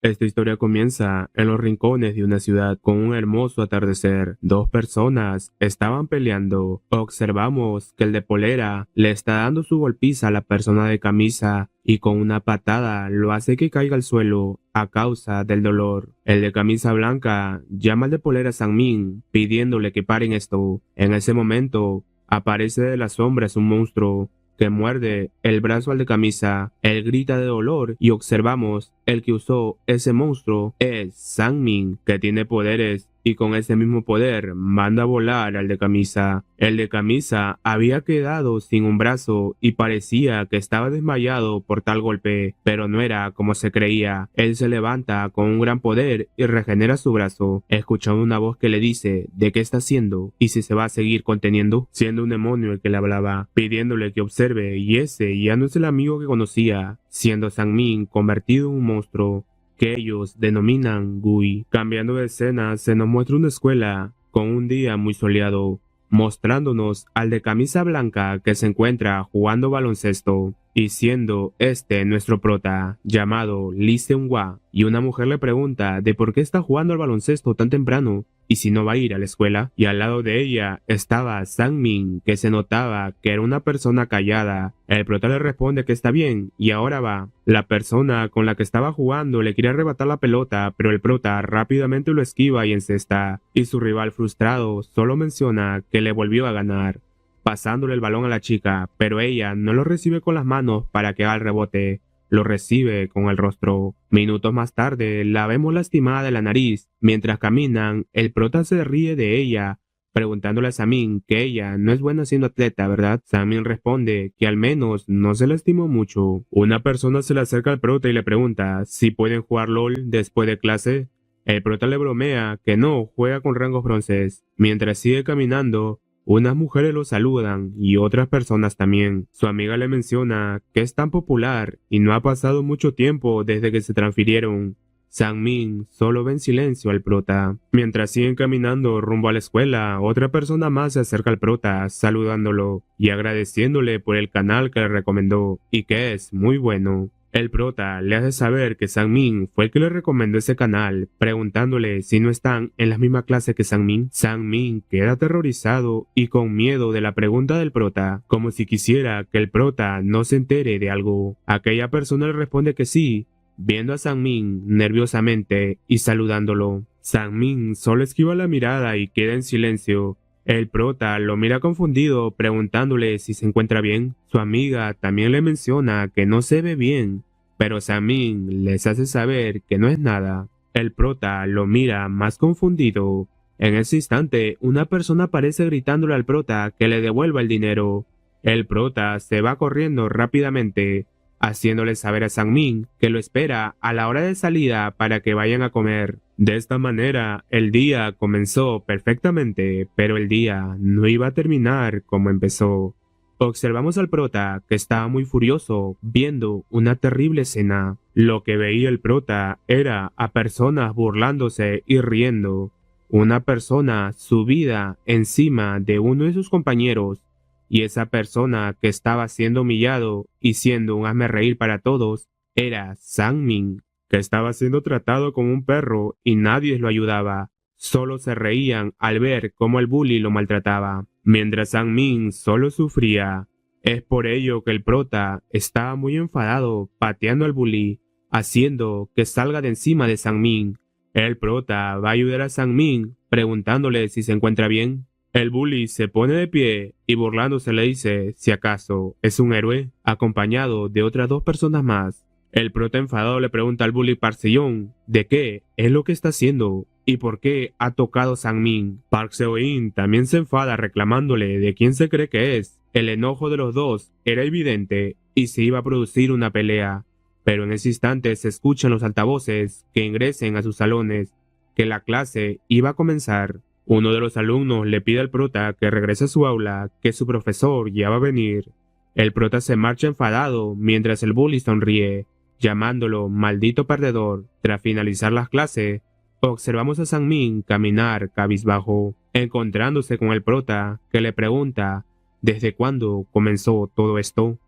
Esta historia comienza en los rincones de una ciudad con un hermoso atardecer. Dos personas estaban peleando. Observamos que el de polera le está dando su golpiza a la persona de camisa y con una patada lo hace que caiga al suelo a causa del dolor. El de camisa blanca llama al de polera Sanmin pidiéndole que paren esto. En ese momento aparece de las sombras un monstruo que muerde el brazo al de camisa. Él grita de dolor y observamos el que usó ese monstruo es Sangmin, que tiene poderes y con ese mismo poder manda a volar al de camisa. El de camisa había quedado sin un brazo y parecía que estaba desmayado por tal golpe, pero no era como se creía. Él se levanta con un gran poder y regenera su brazo, escuchando una voz que le dice de qué está haciendo y si se va a seguir conteniendo, siendo un demonio el que le hablaba, pidiéndole que observe, y ese ya no es el amigo que conocía, siendo Sangmin convertido en un monstruo que ellos denominan Gui. Cambiando de escena, se nos muestra una escuela con un día muy soleado, mostrándonos al de camisa blanca que se encuentra jugando baloncesto, y siendo este nuestro prota, llamado Lee Seung-hwa, y una mujer le pregunta de por qué está jugando al baloncesto tan temprano, y si no va a ir a la escuela, y al lado de ella estaba Sang-min, que se notaba que era una persona callada. El prota le responde que está bien, y ahora va. La persona con la que estaba jugando le quiere arrebatar la pelota, pero el prota rápidamente lo esquiva y encesta, y su rival frustrado solo menciona que le volvió a ganar, pasándole el balón a la chica, pero ella no lo recibe con las manos para que haga el rebote, lo recibe con el rostro. Minutos más tarde, la vemos lastimada de la nariz. Mientras caminan, el prota se ríe de ella, preguntándole a Samin que ella no es buena siendo atleta, ¿verdad? Samin responde que al menos no se lastimó mucho. Una persona se le acerca al prota y le pregunta si pueden jugar LOL después de clase. El prota le bromea que no juega con rangos bronces. Mientras sigue caminando, unas mujeres lo saludan y otras personas también. Su amiga le menciona que es tan popular y no ha pasado mucho tiempo desde que se transfirieron. Sangmin solo ve en silencio al prota. Mientras siguen caminando rumbo a la escuela, otra persona más se acerca al prota, saludándolo y agradeciéndole por el canal que le recomendó y que es muy bueno. El prota le hace saber que Sangmin fue el que le recomendó ese canal, preguntándole si no están en la misma clase que Sangmin. Sangmin queda aterrorizado y con miedo de la pregunta del prota, como si quisiera que el prota no se entere de algo. Aquella persona le responde que sí, viendo a Sangmin nerviosamente y saludándolo. Sangmin solo esquiva la mirada y queda en silencio. El prota lo mira confundido, preguntándole si se encuentra bien. Su amiga también le menciona que no se ve bien, pero Samin les hace saber que no es nada. El prota lo mira más confundido. En ese instante, una persona aparece gritándole al prota que le devuelva el dinero. El prota se va corriendo rápidamente, haciéndole saber a Sangmin que lo espera a la hora de salida para que vayan a comer. De esta manera, el día comenzó perfectamente, pero el día no iba a terminar como empezó. Observamos al prota, que estaba muy furioso, viendo una terrible escena. Lo que veía el prota era a personas burlándose y riendo. Una persona subida encima de uno de sus compañeros, y esa persona que estaba siendo humillado y siendo un hazmerreír para todos era Sangmin, que estaba siendo tratado como un perro y nadie lo ayudaba. Solo se reían al ver cómo el bully lo maltrataba, mientras Sangmin solo sufría. Es por ello que el prota estaba muy enfadado, pateando al bully, haciendo que salga de encima de Sangmin. El prota va a ayudar a Sangmin, preguntándole si se encuentra bien. El bully se pone de pie y burlándose le dice si acaso es un héroe, acompañado de otras dos personas más. El prota enfadado le pregunta al bully Park Se-young de qué es lo que está haciendo y por qué ha tocado Sangmin. Park Se-in también se enfada reclamándole de quién se cree que es. El enojo de los dos era evidente y se iba a producir una pelea, pero en ese instante se escuchan los altavoces que ingresen a sus salones, que la clase iba a comenzar. Uno de los alumnos le pide al prota que regrese a su aula, que su profesor ya va a venir. El prota se marcha enfadado mientras el bully sonríe, llamándolo maldito perdedor. Tras finalizar las clases, observamos a Sangmin caminar cabizbajo, encontrándose con el prota, que le pregunta ¿desde cuándo comenzó todo esto?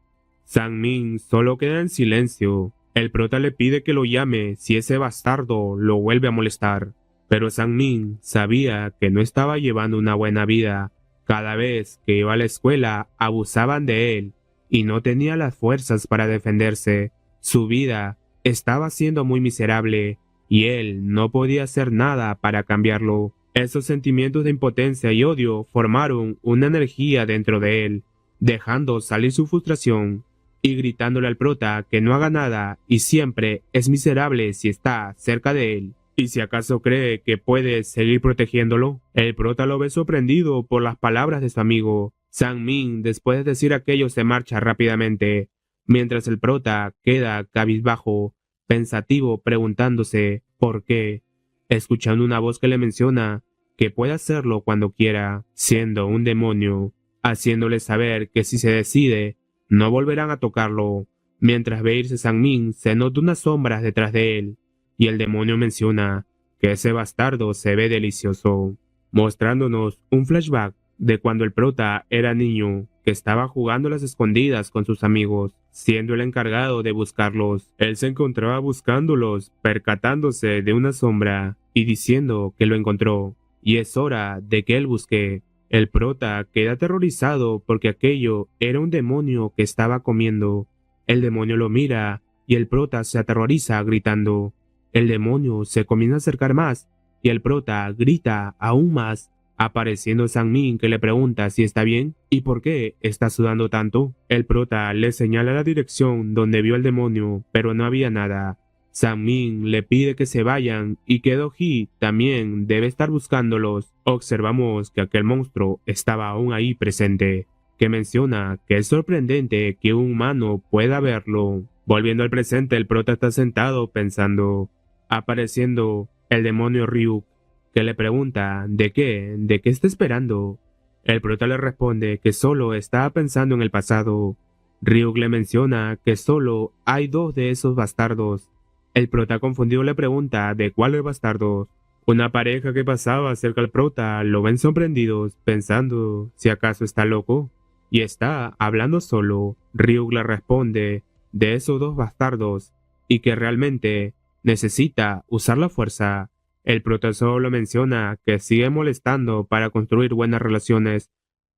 Sangmin solo queda en silencio. El prota le pide que lo llame si ese bastardo lo vuelve a molestar, pero Sang-min sabía que no estaba llevando una buena vida. Cada vez que iba a la escuela abusaban de él y no tenía las fuerzas para defenderse. Su vida estaba siendo muy miserable y él no podía hacer nada para cambiarlo. Esos sentimientos de impotencia y odio formaron una energía dentro de él, dejando salir su frustración y gritándole al prota que no haga nada y siempre es miserable si está cerca de él. ¿Y si acaso cree que puede seguir protegiéndolo? El prota lo ve sorprendido por las palabras de su amigo. Sang-min, después de decir aquello, se marcha rápidamente, mientras el prota queda cabizbajo, pensativo, preguntándose por qué, escuchando una voz que le menciona que puede hacerlo cuando quiera, siendo un demonio, haciéndole saber que si se decide, no volverán a tocarlo. Mientras ve irse Sang-min, se nota unas sombras detrás de él, y el demonio menciona que ese bastardo se ve delicioso, mostrándonos un flashback de cuando el prota era niño, que estaba jugando a las escondidas con sus amigos, siendo el encargado de buscarlos. Él se encontraba buscándolos, percatándose de una sombra y diciendo que lo encontró, y es hora de que él busque. El prota queda aterrorizado porque aquello era un demonio que estaba comiendo. El demonio lo mira y el prota se aterroriza gritando. El demonio se comienza a acercar más y el prota grita aún más, apareciendo Sang-min, que le pregunta si está bien y por qué está sudando tanto. El prota le señala la dirección donde vio al demonio, pero no había nada. Sang-min le pide que se vayan y que Do-hee también debe estar buscándolos. Observamos que aquel monstruo estaba aún ahí presente, que menciona que es sorprendente que un humano pueda verlo. Volviendo al presente, el prota está sentado pensando, apareciendo el demonio Ryuk, que le pregunta ¿de qué está esperando? El prota le responde que solo estaba pensando en el pasado. Ryuk le menciona que solo hay 2 de esos bastardos. El prota confundido le pregunta de cuáles bastardos. Una pareja que pasaba cerca al prota lo ven sorprendidos, pensando si acaso está loco y está hablando solo. Ryuk le responde de esos 2 bastardos y que realmente necesita usar la fuerza. El prota solo menciona que sigue molestando para construir buenas relaciones,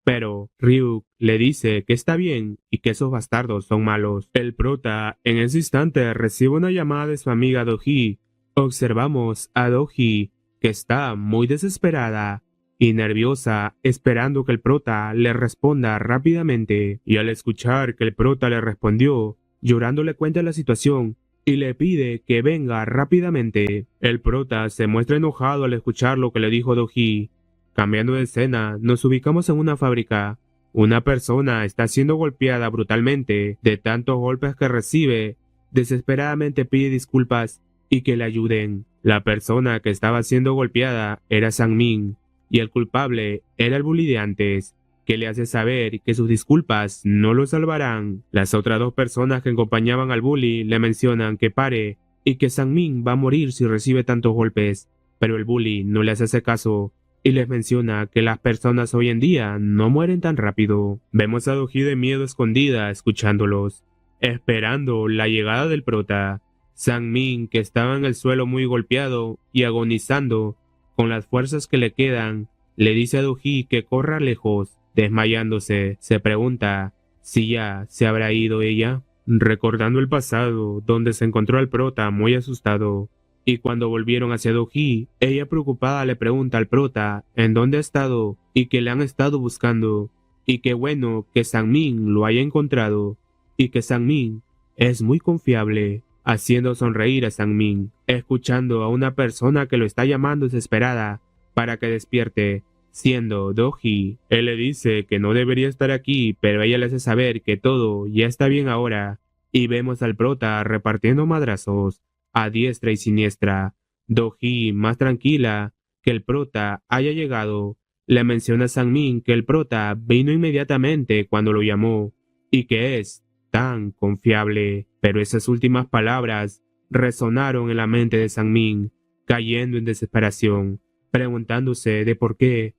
pero Ryuk le dice que está bien y que esos bastardos son malos. El prota en ese instante recibe una llamada de su amiga Do-hee. Observamos a Do-hee que está muy desesperada y nerviosa, esperando que el prota le responda rápidamente, y al escuchar que el prota le respondió, llorando le cuenta la situación y le pide que venga rápidamente. El prota se muestra enojado al escuchar lo que le dijo Do-hee. Cambiando de escena, nos ubicamos en una fábrica. Una persona está siendo golpeada brutalmente. De tantos golpes que recibe, desesperadamente pide disculpas y que le ayuden. La persona que estaba siendo golpeada era Sang-min y el culpable era el bully de antes, que le hace saber que sus disculpas no lo salvarán. Las otras 2 personas que acompañaban al bully le mencionan que pare y que Sang-min va a morir si recibe tantos golpes, pero el bully no le hace caso y les menciona que las personas hoy en día no mueren tan rápido. Vemos a Do-hee de miedo escondida escuchándolos, esperando la llegada del prota. Sang-min, que estaba en el suelo muy golpeado y agonizando con las fuerzas que le quedan, le dice a Do-hee que corra lejos. Desmayándose, se pregunta si ya se habrá ido ella, recordando el pasado donde se encontró al prota muy asustado. Y cuando volvieron hacia Do-hee, ella preocupada le pregunta al prota en dónde ha estado y que le han estado buscando, y qué bueno que Sang-min lo haya encontrado, y que Sang-min es muy confiable, haciendo sonreír a Sang-min, escuchando a una persona que lo está llamando desesperada para que despierte, siendo Do-hee. Él le dice que no debería estar aquí, pero ella le hace saber que todo ya está bien ahora, y vemos al prota repartiendo madrazos a diestra y siniestra. Do-hee, más tranquila que el prota haya llegado, le menciona a Sang-min que el prota vino inmediatamente cuando lo llamó y que es tan confiable, pero esas últimas palabras resonaron en la mente de Sang-min, cayendo en desesperación, preguntándose de por qué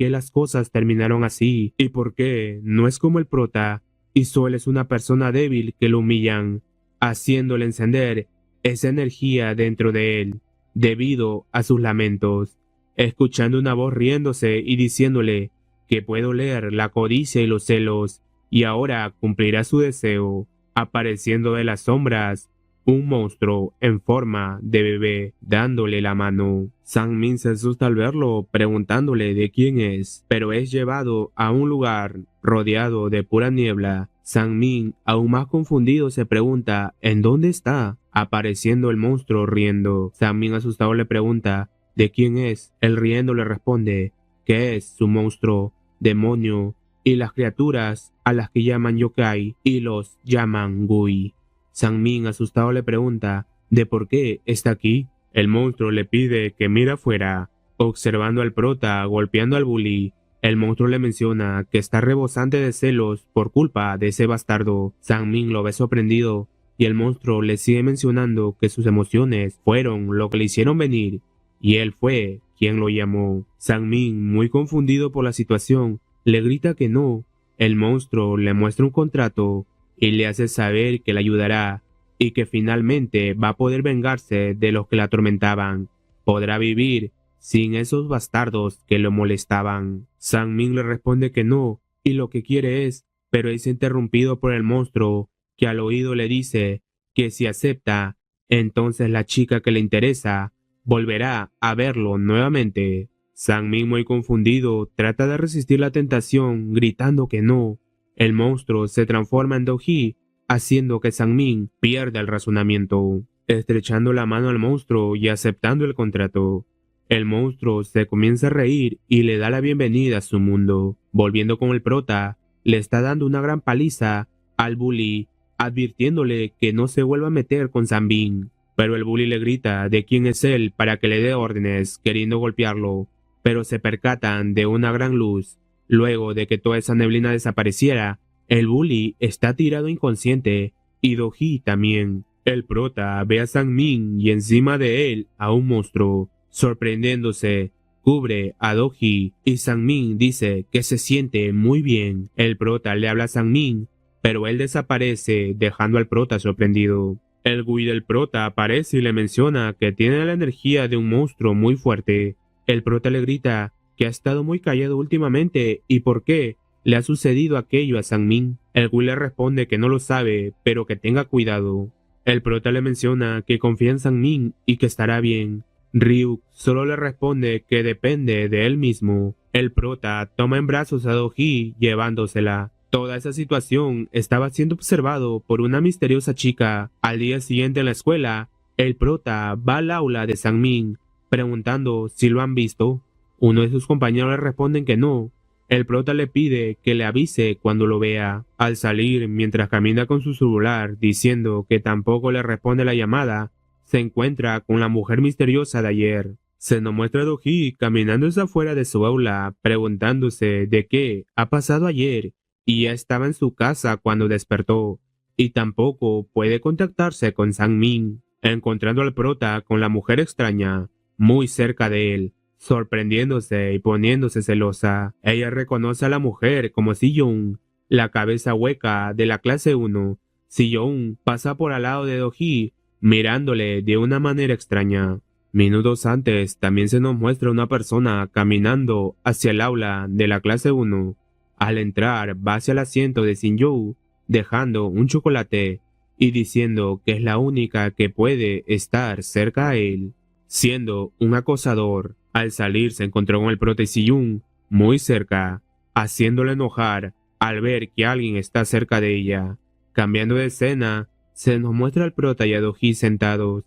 las cosas terminaron así y por qué no es como el prota y solo es una persona débil que lo humillan. haciéndole encender esa energía dentro de él, debido a sus lamentos, escuchando una voz riéndose y diciéndole que puede oler la codicia y los celos, y ahora cumplirá su deseo, apareciendo de las sombras un monstruo en forma de bebé dándole la mano. Sang-min se asusta al verlo, preguntándole de quién es, pero es llevado a un lugar rodeado de pura niebla. Sang-min, aún más confundido, se pregunta ¿en dónde está? Apareciendo el monstruo riendo. Sang-min asustado le pregunta ¿de quién es? Él riendo le responde que es su monstruo, demonio, y las criaturas a las que llaman yokai y los llaman gui. Sang-min asustado le pregunta de por qué está aquí. El monstruo le pide que mire afuera, observando al prota golpeando al bully. El monstruo le menciona que está rebosante de celos por culpa de ese bastardo. Sang-min lo ve sorprendido y el monstruo le sigue mencionando que sus emociones fueron lo que le hicieron venir y él fue quien lo llamó. Sang-min, muy confundido por la situación, le grita que no. El monstruo le muestra un contrato y le hace saber que le ayudará y que finalmente va a poder vengarse de los que la atormentaban. Podrá vivir sin esos bastardos que lo molestaban. Sang-min le responde que no y lo que quiere es, pero es interrumpido por el monstruo que al oído le dice que si acepta, entonces la chica que le interesa volverá a verlo nuevamente. Sang-min, muy confundido, trata de resistir la tentación gritando que no. El monstruo se transforma en Do-hee, haciendo que Sang-min pierda el razonamiento, estrechando la mano al monstruo y aceptando el contrato. El monstruo se comienza a reír y le da la bienvenida a su mundo. Volviendo con el prota, le está dando una gran paliza al bully, advirtiéndole que no se vuelva a meter con Sang-min. Pero el bully le grita de quién es él para que le dé órdenes, queriendo golpearlo, pero se percatan de una gran luz. Luego de que toda esa neblina desapareciera, el bully está tirado inconsciente y Do-hee también. El prota ve a Sang-min y encima de él a un monstruo. Sorprendiéndose, cubre a Do-hee y Sang-min dice que se siente muy bien. El prota le habla a Sang-min, pero él desaparece dejando al prota sorprendido. El gui del prota aparece y le menciona que tiene la energía de un monstruo muy fuerte. El prota le grita que ha estado muy callado últimamente y por qué le ha sucedido aquello a Sang-min. El gui le responde que no lo sabe, pero que tenga cuidado. El prota le menciona que confía en Sang-min y que estará bien. Ryuk solo le responde que depende de él mismo. El prota toma en brazos a Do-hee llevándosela. Toda esa situación estaba siendo observado por una misteriosa chica. Al día siguiente en la escuela, el prota va al aula de Sang-min preguntando si lo han visto. Uno de sus compañeros le responden que no. El prota le pide que le avise cuando lo vea. Al salir, mientras camina con su celular diciendo que tampoco le responde la llamada, se encuentra con la mujer misteriosa de ayer. Se nos muestra Do-hee caminando hacia afuera de su aula, preguntándose de qué ha pasado ayer, y ya estaba en su casa cuando despertó, y tampoco puede contactarse con Sang-min, encontrando al prota con la mujer extraña, muy cerca de él, sorprendiéndose y poniéndose celosa. Ella reconoce a la mujer como Si-young, la cabeza hueca de la clase 1. Si-young pasa por al lado de Do-hee, mirándole de una manera extraña. Minutos antes también se nos muestra una persona caminando hacia el aula de la clase 1. Al entrar va hacia el asiento de Shin-Yu, dejando un chocolate y diciendo que es la única que puede estar cerca a él, siendo un acosador. Al salir se encontró con el prota Si-young muy cerca, haciéndole enojar al ver que alguien está cerca de ella. Cambiando de escena, se nos muestra al prota y a Do-hee sentados.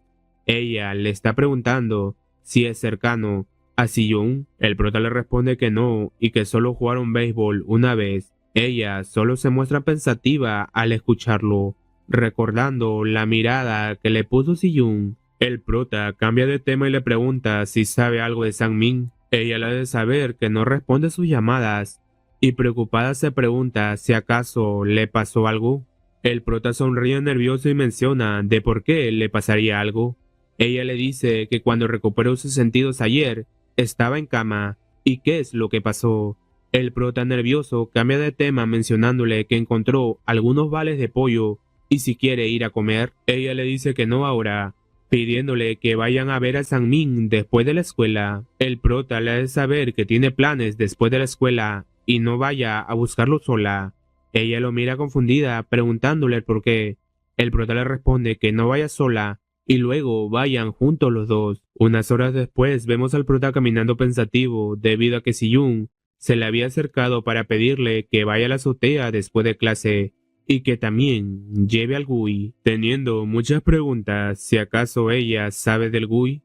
Ella le está preguntando si es cercano a Si-young. El prota le responde que no y que solo jugaron béisbol una vez. Ella solo se muestra pensativa al escucharlo, recordando la mirada que le puso Si-young. El prota cambia de tema y le pregunta si sabe algo de Sang-min. Ella le hace saber que no responde sus llamadas y preocupada se pregunta si acaso le pasó algo. El prota sonríe nervioso y menciona de por qué le pasaría algo. Ella le dice que cuando recuperó sus sentidos ayer, estaba en cama. ¿Y qué es lo que pasó? El prota nervioso cambia de tema mencionándole que encontró algunos vales de pollo y si quiere ir a comer. Ella le dice que no ahora, pidiéndole que vayan a ver a Sang-min después de la escuela. El prota le hace saber que tiene planes después de la escuela y no vaya a buscarlo sola. Ella lo mira confundida, preguntándole el por qué. El prota le responde que no vaya sola y luego vayan juntos los dos. Unas horas después vemos al prota caminando pensativo debido a que Si-yoon se le había acercado para pedirle que vaya a la azotea después de clase y que también lleve al GUI, teniendo muchas preguntas si acaso ella sabe del GUI.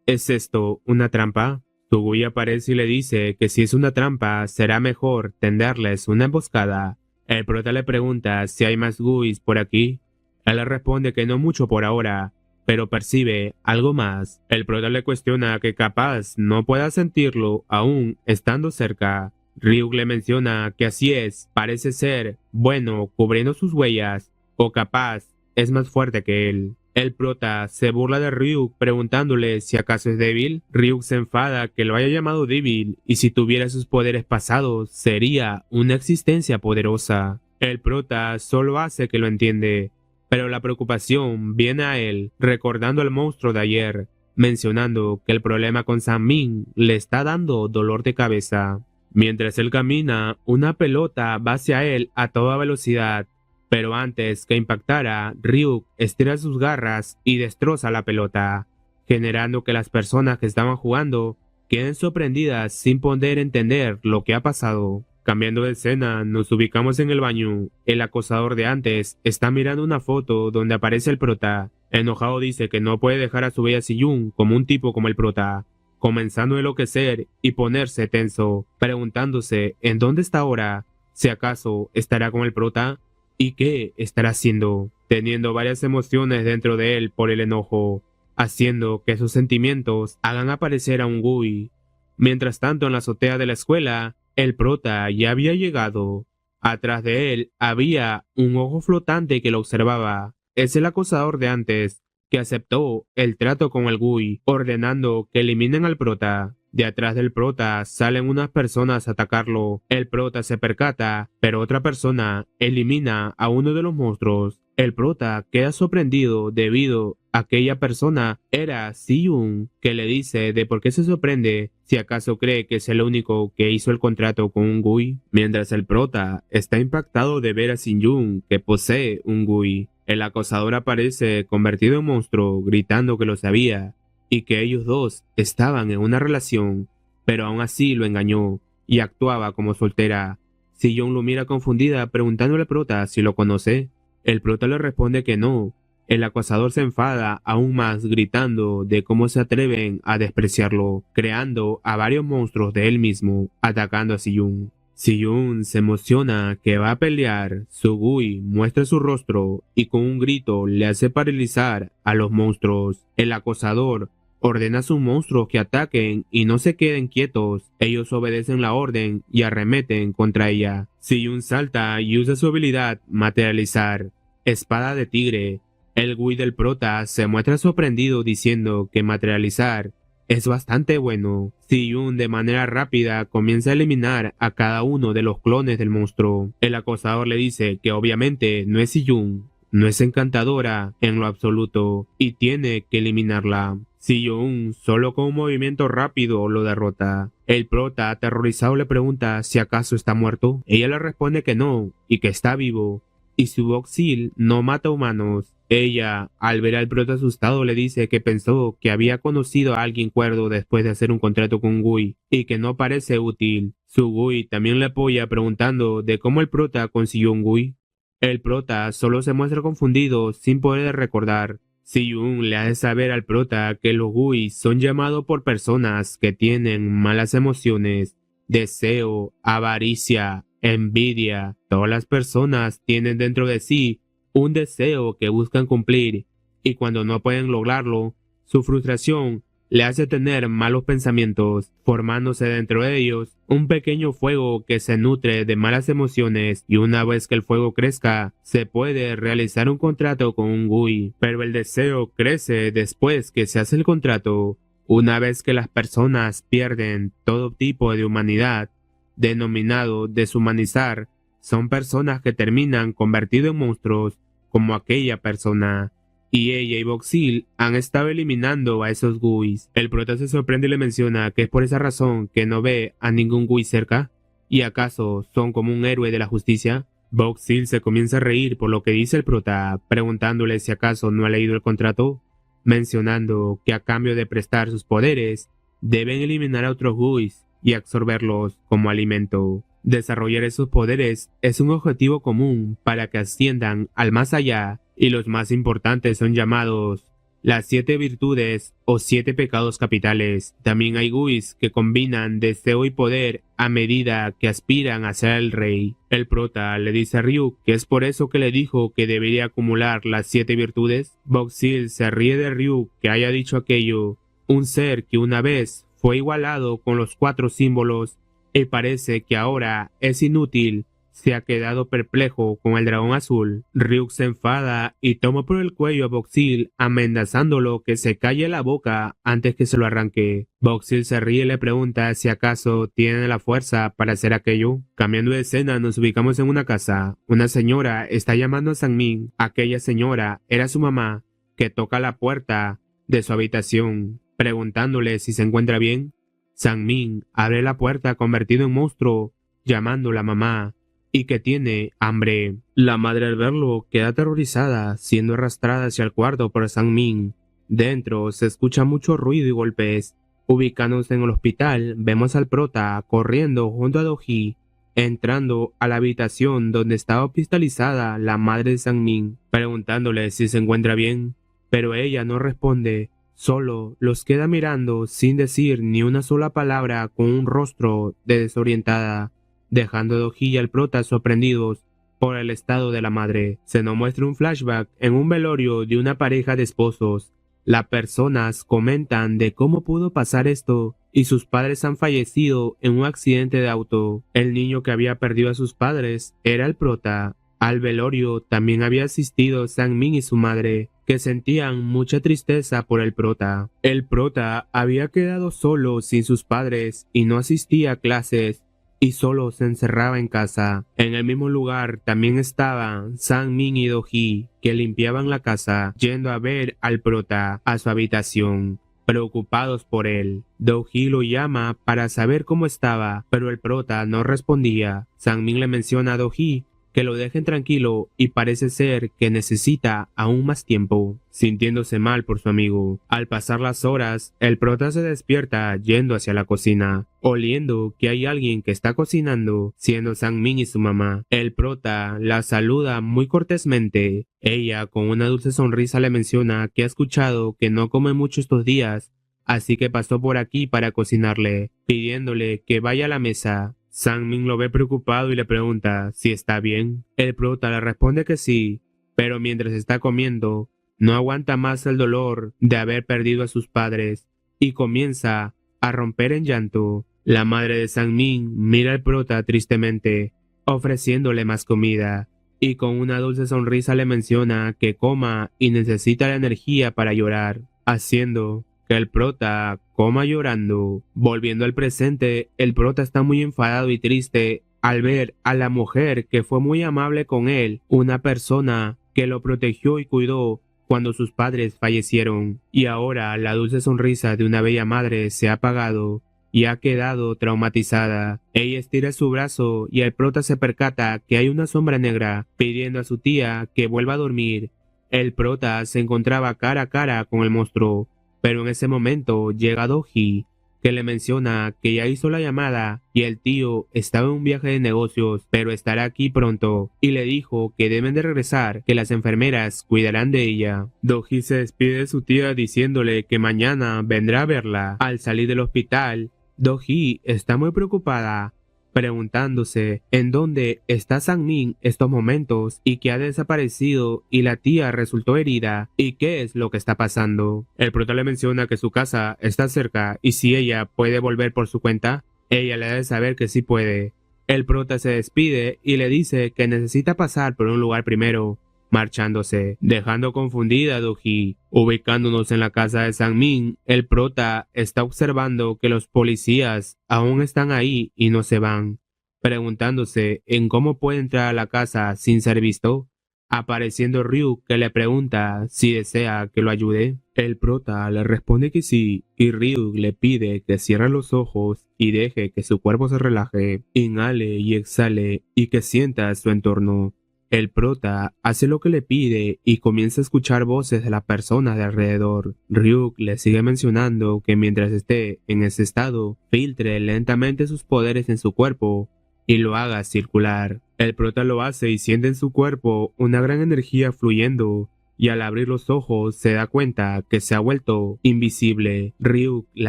¿Es esto una trampa? Su GUI aparece y le dice que si es una trampa será mejor tenderles una emboscada. El prota le pregunta si hay más GUIs por aquí. Él le responde que no mucho por ahora, pero percibe algo más. El prota le cuestiona que capaz no pueda sentirlo aún estando cerca. Ryuk le menciona que así es, parece ser bueno cubriendo sus huellas, o capaz es más fuerte que él. El prota se burla de Ryuk preguntándole si acaso es débil. Ryuk se enfada que lo haya llamado débil y si tuviera sus poderes pasados sería una existencia poderosa. El prota solo hace que lo entiende, pero la preocupación viene a él recordando al monstruo de ayer, mencionando que el problema con Sang-min le está dando dolor de cabeza. Mientras él camina, una pelota va hacia él a toda velocidad, pero antes que impactara, Ryuk estira sus garras y destroza la pelota, generando que las personas que estaban jugando queden sorprendidas sin poder entender lo que ha pasado. Cambiando de escena, nos ubicamos en el baño. El acosador de antes está mirando una foto donde aparece el prota. Enojado dice que no puede dejar a su bella Si-yoon como un tipo como el prota, comenzando a enloquecer y ponerse tenso, preguntándose en dónde está ahora, si acaso estará con el prota y qué estará haciendo, teniendo varias emociones dentro de él por el enojo, haciendo que sus sentimientos hagan aparecer a un GUI. Mientras tanto, en la azotea de la escuela, el prota ya había llegado. Atrás de él había un ojo flotante que lo observaba. Es el acosador de antes, que aceptó el trato con el GUI, ordenando que eliminen al prota. De atrás del prota salen unas personas a atacarlo. El prota se percata, pero otra persona elimina a uno de los monstruos. El prota queda sorprendido debido a que aquella persona era Si-yoon, que le dice de por qué se sorprende si acaso cree que es el único que hizo el contrato con un GUI. Mientras el prota está impactado de ver a Si-yoon que posee un GUI, el acosador aparece convertido en monstruo gritando que lo sabía y que ellos dos estaban en una relación, pero aún así lo engañó y actuaba como soltera. Si-yoon lo mira confundida preguntándole al prota si lo conoce. El prota le responde que no. El acosador se enfada aún más gritando de cómo se atreven a despreciarlo, creando a varios monstruos de él mismo, atacando a Si-yoon. Si-yoon se emociona que va a pelear, su GUI muestra su rostro y con un grito le hace paralizar a los monstruos. El acosador ordena a sus monstruos que ataquen y no se queden quietos. Ellos obedecen la orden y arremeten contra ella. Si-yoon salta y usa su habilidad materializar, espada de tigre. El GUI del prota se muestra sorprendido diciendo que materializar es bastante bueno. Si-yoon de manera rápida comienza a eliminar a cada uno de los clones del monstruo. El acosador le dice que obviamente no es Si-yoon, no es encantadora en lo absoluto y tiene que eliminarla. Si-yoon solo con un movimiento rápido lo derrota. El prota aterrorizado le pregunta si acaso está muerto. Ella le responde que no y que está vivo y su Voxil no mata humanos. Ella, al ver al prota asustado, le dice que pensó que había conocido a alguien cuerdo después de hacer un contrato con GUI y que no parece útil. Su GUI también le apoya preguntando de cómo el prota consiguió un GUI. El prota solo se muestra confundido sin poder recordar. Si-yoon le hace saber al prota que los GUI son llamados por personas que tienen malas emociones, deseo, avaricia, envidia. Todas las personas tienen dentro de sí un deseo que buscan cumplir y cuando no pueden lograrlo, su frustración le hace tener malos pensamientos, formándose dentro de ellos un pequeño fuego que se nutre de malas emociones y una vez que el fuego crezca, se puede realizar un contrato con un GUI, pero el deseo crece después que se hace el contrato. Una vez que las personas pierden todo tipo de humanidad, denominado deshumanizar, son personas que terminan convertidos en monstruos como aquella persona. Y ella y Boxil han estado eliminando a esos Guis. El prota se sorprende y le menciona que es por esa razón que no ve a ningún Gui cerca. ¿Y acaso son como un héroe de la justicia? Boxil se comienza a reír por lo que dice el prota, preguntándole si acaso no ha leído el contrato, mencionando que a cambio de prestar sus poderes, deben eliminar a otros Guis y absorberlos como alimento. Desarrollar esos poderes es un objetivo común para que asciendan al más allá, y los más importantes son llamados las 7 virtudes o 7 pecados capitales. También hay Guis que combinan deseo y poder a medida que aspiran a ser el rey. El prota le dice a Ryuk que es por eso que le dijo que debería acumular las 7 virtudes. Boxil se ríe de Ryuk que haya dicho aquello, un ser que una vez fue igualado con los 4 símbolos y parece que ahora es inútil. Se ha quedado perplejo con el dragón azul. Ryuk se enfada y toma por el cuello a Boxil, amenazándolo que se calle la boca antes que se lo arranque. Boxil se ríe y le pregunta si acaso tiene la fuerza para hacer aquello. Cambiando de escena, nos ubicamos en una casa. Una señora está llamando a Sang-min. Aquella señora era su mamá, que toca la puerta de su habitación, preguntándole si se encuentra bien. Sang-min abre la puerta convertido en monstruo, llamándola mamá, y que tiene hambre. La madre al verlo queda aterrorizada, siendo arrastrada hacia el cuarto por Sang-min. Dentro se escucha mucho ruido y golpes. Ubicándose en el hospital, vemos al prota corriendo junto a Do-hee, entrando a la habitación donde estaba hospitalizada la madre de Sang-min, preguntándole si se encuentra bien, pero ella no responde. Solo los queda mirando sin decir ni una sola palabra con un rostro de desorientada, dejando a Do-hee y al prota sorprendidos por el estado de la madre. Se nos muestra un flashback en un velorio de una pareja de esposos. Las personas comentan de cómo pudo pasar esto y sus padres han fallecido en un accidente de auto. El niño que había perdido a sus padres era el prota. Al velorio también había asistido Sang-min y su madre, que sentían mucha tristeza por el prota. El prota había quedado solo sin sus padres y no asistía a clases y solo se encerraba en casa. En el mismo lugar también estaban Sang-min y Do-hee, que limpiaban la casa, yendo a ver al prota a su habitación, preocupados por él. Do-hee lo llama para saber cómo estaba, pero el prota no respondía. Sang-min le menciona a Do-hee que lo dejen tranquilo y parece ser que necesita aún más tiempo, sintiéndose mal por su amigo. Al pasar las horas, el prota se despierta yendo hacia la cocina, oliendo que hay alguien que está cocinando, siendo Sang-min y su mamá. El prota la saluda muy cortésmente. Ella, con una dulce sonrisa, le menciona que ha escuchado que no come mucho estos días, así que pasó por aquí para cocinarle, pidiéndole que vaya a la mesa. Sang-min lo ve preocupado y le pregunta si está bien. El prota le responde que sí, pero mientras está comiendo, no aguanta más el dolor de haber perdido a sus padres y comienza a romper en llanto. La madre de Sang-min mira al prota tristemente, ofreciéndole más comida, y con una dulce sonrisa le menciona que coma y necesita la energía para llorar, haciendo que el prota coma llorando. Volviendo al presente, el prota está muy enfadado y triste al ver a la mujer que fue muy amable con él, una persona que lo protegió y cuidó cuando sus padres fallecieron, y ahora la dulce sonrisa de una bella madre se ha apagado y ha quedado traumatizada. Ella estira su brazo y el prota se percata que hay una sombra negra pidiendo a su tía que vuelva a dormir. El prota se encontraba cara a cara con el monstruo, pero en ese momento llega Do-hee, que le menciona que ya hizo la llamada y el tío estaba en un viaje de negocios, pero estará aquí pronto, y le dijo que deben de regresar, que las enfermeras cuidarán de ella. Do-hee se despide de su tía diciéndole que mañana vendrá a verla. Al salir del hospital, Do-hee está muy preocupada, preguntándose en dónde está Sang-min estos momentos y que ha desaparecido y la tía resultó herida y qué es lo que está pasando. El prota le menciona que su casa está cerca y si ella puede volver por su cuenta, ella le debe saber que sí puede. El prota se despide y le dice que necesita pasar por un lugar primero, marchándose, dejando confundida a Do-hee. Ubicándonos en la casa de Sang-min, el prota está observando que los policías aún están ahí y no se van, preguntándose en cómo puede entrar a la casa sin ser visto. apareciendo Ryuk, que le pregunta si desea que lo ayude. El prota le responde que sí, y Ryuk le pide que cierre los ojos y deje que su cuerpo se relaje, inhale y exhale y que sienta su entorno. El prota hace lo que le pide y comienza a escuchar voces de las personas de alrededor. Ryuk le sigue mencionando que mientras esté en ese estado, filtre lentamente sus poderes en su cuerpo y lo haga circular. El prota lo hace y siente en su cuerpo una gran energía fluyendo, y al abrir los ojos se da cuenta que se ha vuelto invisible. Ryuk le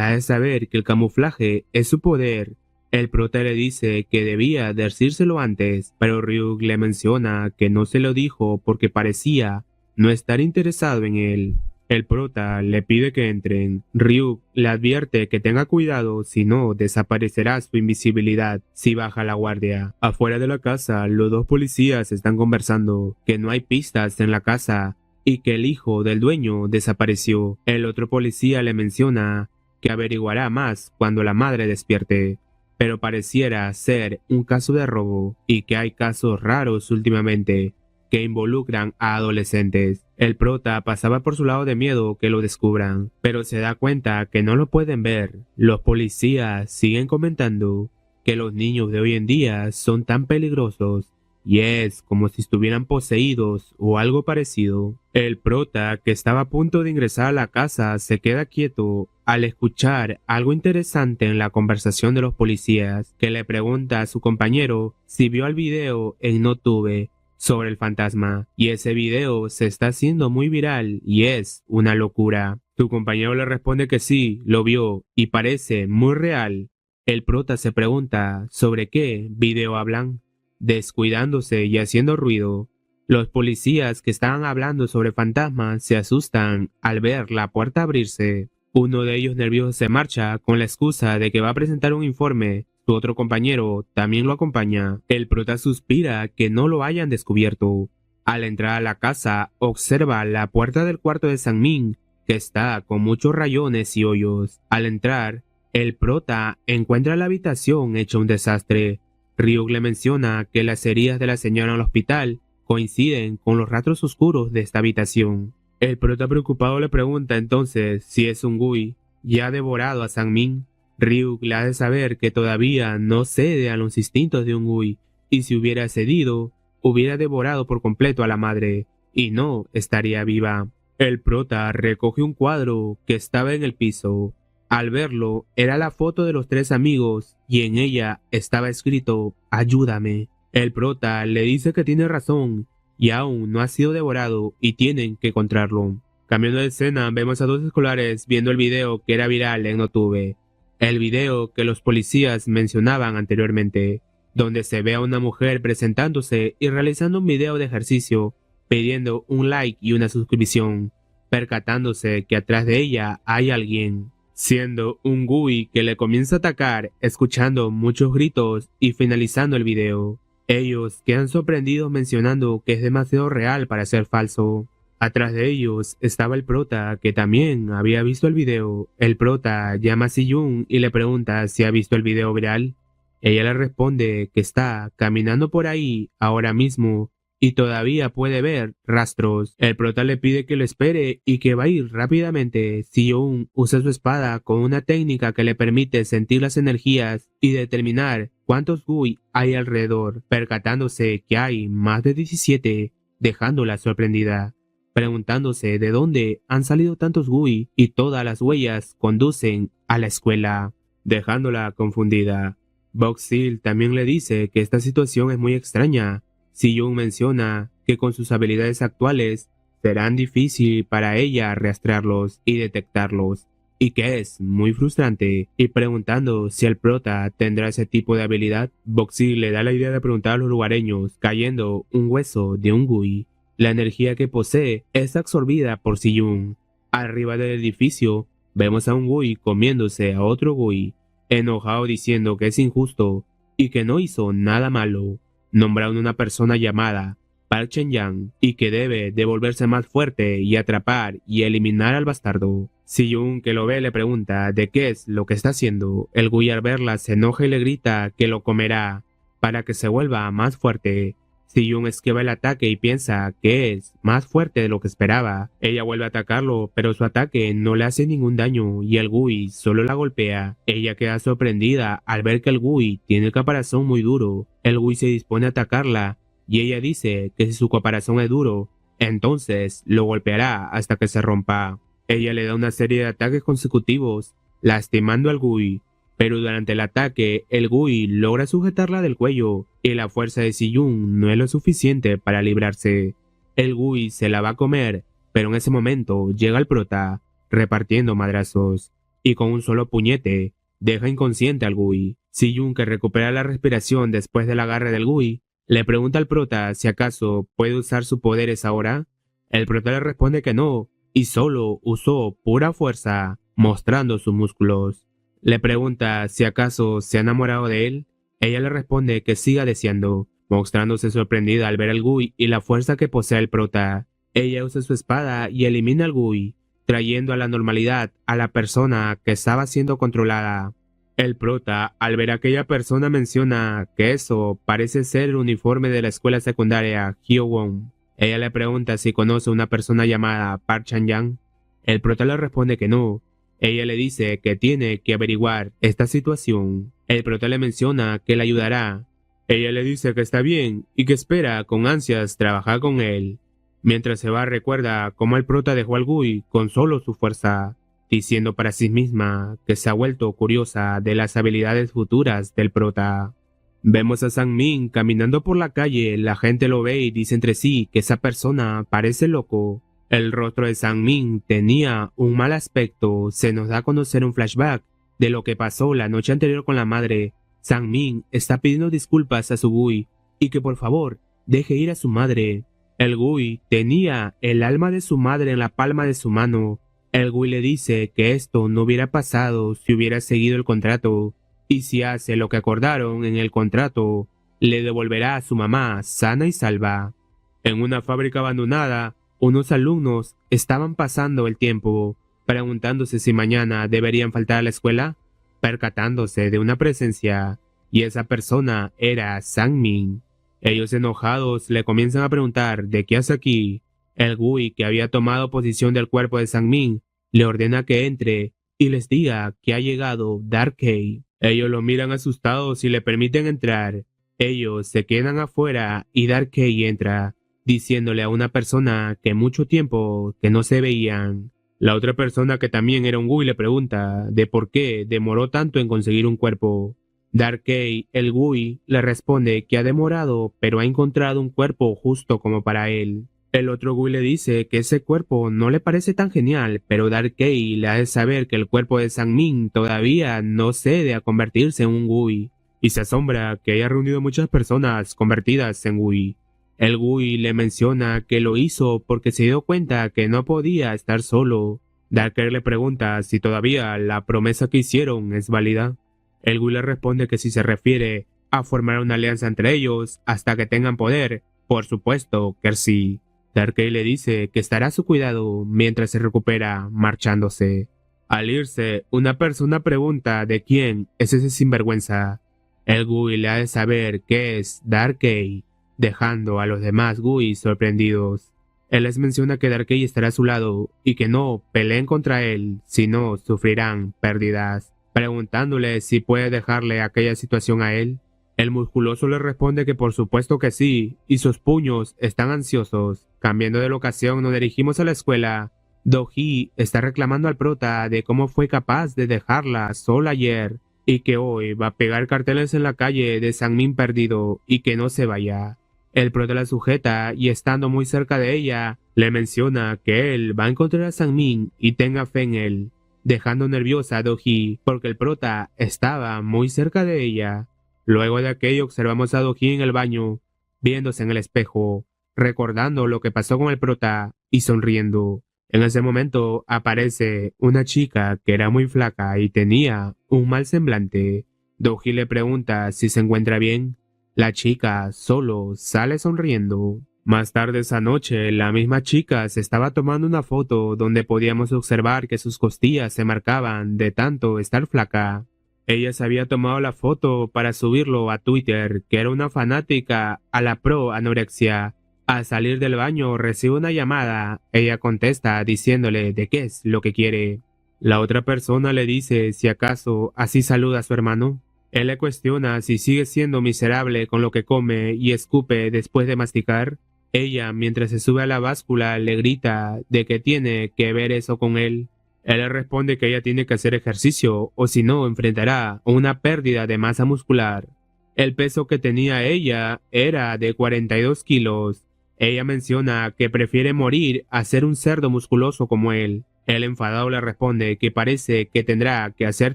hace saber que el camuflaje es su poder. El prota le dice que debía decírselo antes, pero Ryuk le menciona que no se lo dijo porque parecía no estar interesado en él. El prota le pide que entren. Ryuk le advierte que tenga cuidado, si no desaparecerá su invisibilidad si baja la guardia. Afuera de la casa, los dos policías están conversando, que no hay pistas en la casa y que el hijo del dueño desapareció. El otro policía le menciona que averiguará más cuando la madre despierte, pero pareciera ser un caso de robo y que hay casos raros últimamente que involucran a adolescentes. El prota pasaba por su lado de miedo que lo descubran, pero se da cuenta que no lo pueden ver. Los policías siguen comentando que los niños de hoy en día son tan peligrosos y es como si estuvieran poseídos o algo parecido. El prota, que estaba a punto de ingresar a la casa, se queda quieto al escuchar algo interesante en la conversación de los policías, que le pregunta a su compañero si vio el video en NoTube sobre el fantasma, y ese video se está haciendo muy viral y es una locura. Su compañero le responde que sí, lo vio y parece muy real. El prota se pregunta sobre qué video hablan. Descuidándose y haciendo ruido, los policías que estaban hablando sobre fantasmas se asustan al ver la puerta abrirse. Uno de ellos nervioso se marcha con la excusa de que va a presentar un informe. Su otro compañero también lo acompaña. El prota suspira que no lo hayan descubierto. Al entrar a la casa, observa la puerta del cuarto de Sang-min, que está con muchos rayones y hoyos. Al entrar, el prota encuentra la habitación hecha un desastre. Ryuk le menciona que las heridas de la señora en el hospital coinciden con los rastros oscuros de esta habitación. El prota preocupado le pregunta entonces si es un Gui ya ha devorado a Sang-min. Ryuk le hace saber que todavía no cede a los instintos de un Gui, y si hubiera cedido, hubiera devorado por completo a la madre, y no estaría viva. El prota recoge un cuadro que estaba en el piso. Al verlo, era la foto de los tres amigos, y en ella estaba escrito «Ayúdame». El prota le dice que tiene razón, y aún no ha sido devorado, y tienen que encontrarlo. Cambiando de escena, vemos a dos escolares viendo el video que era viral en NoTube. El video que los policías mencionaban anteriormente, donde se ve a una mujer presentándose y realizando un video de ejercicio, pidiendo un like y una suscripción, percatándose que atrás de ella hay alguien, siendo un Gui que le comienza a atacar, escuchando muchos gritos y finalizando el video. Ellos quedan sorprendidos mencionando que es demasiado real para ser falso. Atrás de ellos estaba el prota, que también había visto el video. El prota llama a Si-Jun y le pregunta si ha visto el video viral. Ella le responde que está caminando por ahí ahora mismo y todavía puede ver rastros. El prota le pide que lo espere y que va a ir rápidamente. Si-Jun usa su espada con una técnica que le permite sentir las energías y determinar cuántos Gui hay alrededor, percatándose que hay más de 17, dejándola sorprendida, preguntándose de dónde han salido tantos Gui, y todas las huellas conducen a la escuela, dejándola confundida. Boxil también le dice que esta situación es muy extraña. Si-Jun menciona que con sus habilidades actuales serán difícil para ella rastrearlos y detectarlos, y que es muy frustrante, y preguntando si el prota tendrá ese tipo de habilidad, Boxil le da la idea de preguntar a los lugareños, cayendo un hueso de un Gui. La energía que posee es absorbida por Si-Jun. Arriba del edificio vemos a un Gui comiéndose a otro Gui, enojado diciendo que es injusto y que no hizo nada malo, nombrando una persona llamada Park Chen-yang y que debe devolverse más fuerte y atrapar y eliminar al bastardo. Si-Jun, que lo ve, le pregunta de qué es lo que está haciendo. El Gui al verla se enoja y le grita que lo comerá para que se vuelva más fuerte. Si-yoon esquiva el ataque y piensa que es más fuerte de lo que esperaba. Ella vuelve a atacarlo, pero su ataque no le hace ningún daño y el Gui solo la golpea. Ella queda sorprendida al ver que el Gui tiene el caparazón muy duro. El Gui se dispone a atacarla y ella dice que si su caparazón es duro, entonces lo golpeará hasta que se rompa. Ella le da una serie de ataques consecutivos, lastimando al Gui. Pero durante el ataque, el Gui logra sujetarla del cuello y la fuerza de Si-yoon no es lo suficiente para librarse. El Gui se la va a comer, pero en ese momento llega el prota, repartiendo madrazos, y con un solo puñete deja inconsciente al Gui. Si-yoon, que recupera la respiración después del agarre del Gui, le pregunta al prota si acaso puede usar sus poderes ahora. El prota le responde que no, y solo usó pura fuerza, mostrando sus músculos. Le pregunta si acaso se ha enamorado de él. Ella le responde que siga deseando, mostrándose sorprendida al ver al Gui y la fuerza que posee el prota. Ella usa su espada y elimina al Gui, trayendo a la normalidad a la persona que estaba siendo controlada. El prota, al ver a aquella persona, menciona que eso parece ser el uniforme de la escuela secundaria Hyowon. Ella le pregunta si conoce a una persona llamada Park Chan-yang. El prota le responde que no. Ella le dice que tiene que averiguar esta situación. El prota le menciona que le ayudará. Ella le dice que está bien y que espera con ansias trabajar con él. Mientras se va, recuerda cómo el prota dejó al Gui con solo su fuerza, diciendo para sí misma que se ha vuelto curiosa de las habilidades futuras del prota. Vemos a Sang-min caminando por la calle, la gente lo ve y dice entre sí que esa persona parece loco. El rostro de Sang-min tenía un mal aspecto. Se nos da a conocer un flashback de lo que pasó la noche anterior con la madre. Sang-min está pidiendo disculpas a su Gui y que por favor deje ir a su madre. El Gui tenía el alma de su madre en la palma de su mano. El Gui le dice que esto no hubiera pasado si hubiera seguido el contrato, y si hace lo que acordaron en el contrato, le devolverá a su mamá sana y salva. En una fábrica abandonada, unos alumnos estaban pasando el tiempo, preguntándose si mañana deberían faltar a la escuela, percatándose de una presencia, y esa persona era Sang-min. Ellos enojados le comienzan a preguntar de qué hace aquí. El Gui, que había tomado posición del cuerpo de Sang-min, le ordena que entre y les diga que ha llegado Dark Kei. Ellos lo miran asustados y le permiten entrar. Ellos se quedan afuera y Dark Kei entra, diciéndole a una persona que mucho tiempo que no se veían. La otra persona, que también era un Gui, le pregunta de por qué demoró tanto en conseguir un cuerpo. Dark Kei, el Gui, le responde que ha demorado, pero ha encontrado un cuerpo justo como para él. El otro Gui le dice que ese cuerpo no le parece tan genial, pero Dark Kei le hace saber que el cuerpo de Sang-min todavía no cede a convertirse en un Gui, y se asombra que haya reunido muchas personas convertidas en Gui. El Gui le menciona que lo hizo porque se dio cuenta que no podía estar solo. Dark Kei le pregunta si todavía la promesa que hicieron es válida. El Gui le responde que si se refiere a formar una alianza entre ellos hasta que tengan poder, por supuesto que sí. Dark Kei le dice que estará a su cuidado mientras se recupera, marchándose. Al irse, una persona pregunta de quién es ese sinvergüenza. El Gui le hace saber que es Dark Kei, dejando a los demás Gui sorprendidos. Él les menciona que Dark Kei estará a su lado y que no peleen contra él, si no sufrirán pérdidas, preguntándole si puede dejarle aquella situación a él. El musculoso le responde que por supuesto que sí, y sus puños están ansiosos. Cambiando de locación, nos dirigimos a la escuela. Do-hee está reclamando al prota de cómo fue capaz de dejarla sola ayer, y que hoy va a pegar carteles en la calle de Sang-min perdido y que no se vaya. El prota la sujeta y, estando muy cerca de ella, le menciona que él va a encontrar a Sang-min y tenga fe en él, dejando nerviosa a Do-hee porque el prota estaba muy cerca de ella. Luego de aquello, observamos a Do-hee en el baño, viéndose en el espejo, recordando lo que pasó con el prota y sonriendo. En ese momento aparece una chica que era muy flaca y tenía un mal semblante. Do-hee le pregunta si se encuentra bien. La chica solo sale sonriendo. Más tarde esa noche, la misma chica se estaba tomando una foto donde podíamos observar que sus costillas se marcaban de tanto estar flaca. Ella se había tomado la foto para subirlo a Twitter, que era una fanática a la pro anorexia. Al salir del baño recibe una llamada. Ella contesta diciéndole de qué es lo que quiere. La otra persona le dice si acaso así saluda a su hermano. Él le cuestiona si sigue siendo miserable con lo que come y escupe después de masticar. Ella, mientras se sube a la báscula, le grita de que tiene que ver eso con él. Él le responde que ella tiene que hacer ejercicio o si no enfrentará una pérdida de masa muscular. El peso que tenía ella era de 42 kilos. Ella menciona que prefiere morir a ser un cerdo musculoso como él. El enfadado le responde que parece que tendrá que hacer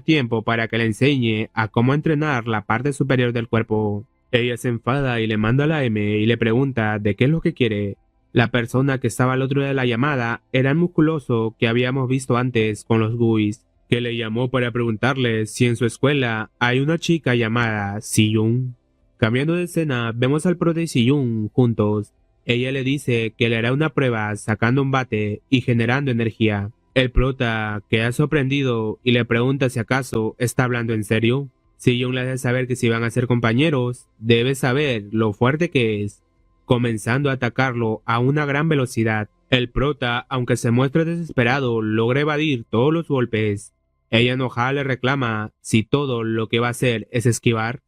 tiempo para que le enseñe a cómo entrenar la parte superior del cuerpo. Ella se enfada y le manda a la M y le pregunta de qué es lo que quiere. La persona que estaba al otro lado de la llamada era el musculoso que habíamos visto antes con los GUIs, que le llamó para preguntarle si en su escuela hay una chica llamada Siyun. Cambiando de escena, vemos al prota y Siyun juntos. Ella le dice que le hará una prueba sacando un bate y generando energía. El prota queda sorprendido y le pregunta si acaso está hablando en serio. Siyun le hace saber que si van a ser compañeros, debe saber lo fuerte que es, comenzando a atacarlo a una gran velocidad. El prota, aunque se muestre desesperado, logra evadir todos los golpes. Ella enojada le reclama si todo lo que va a hacer es esquivar,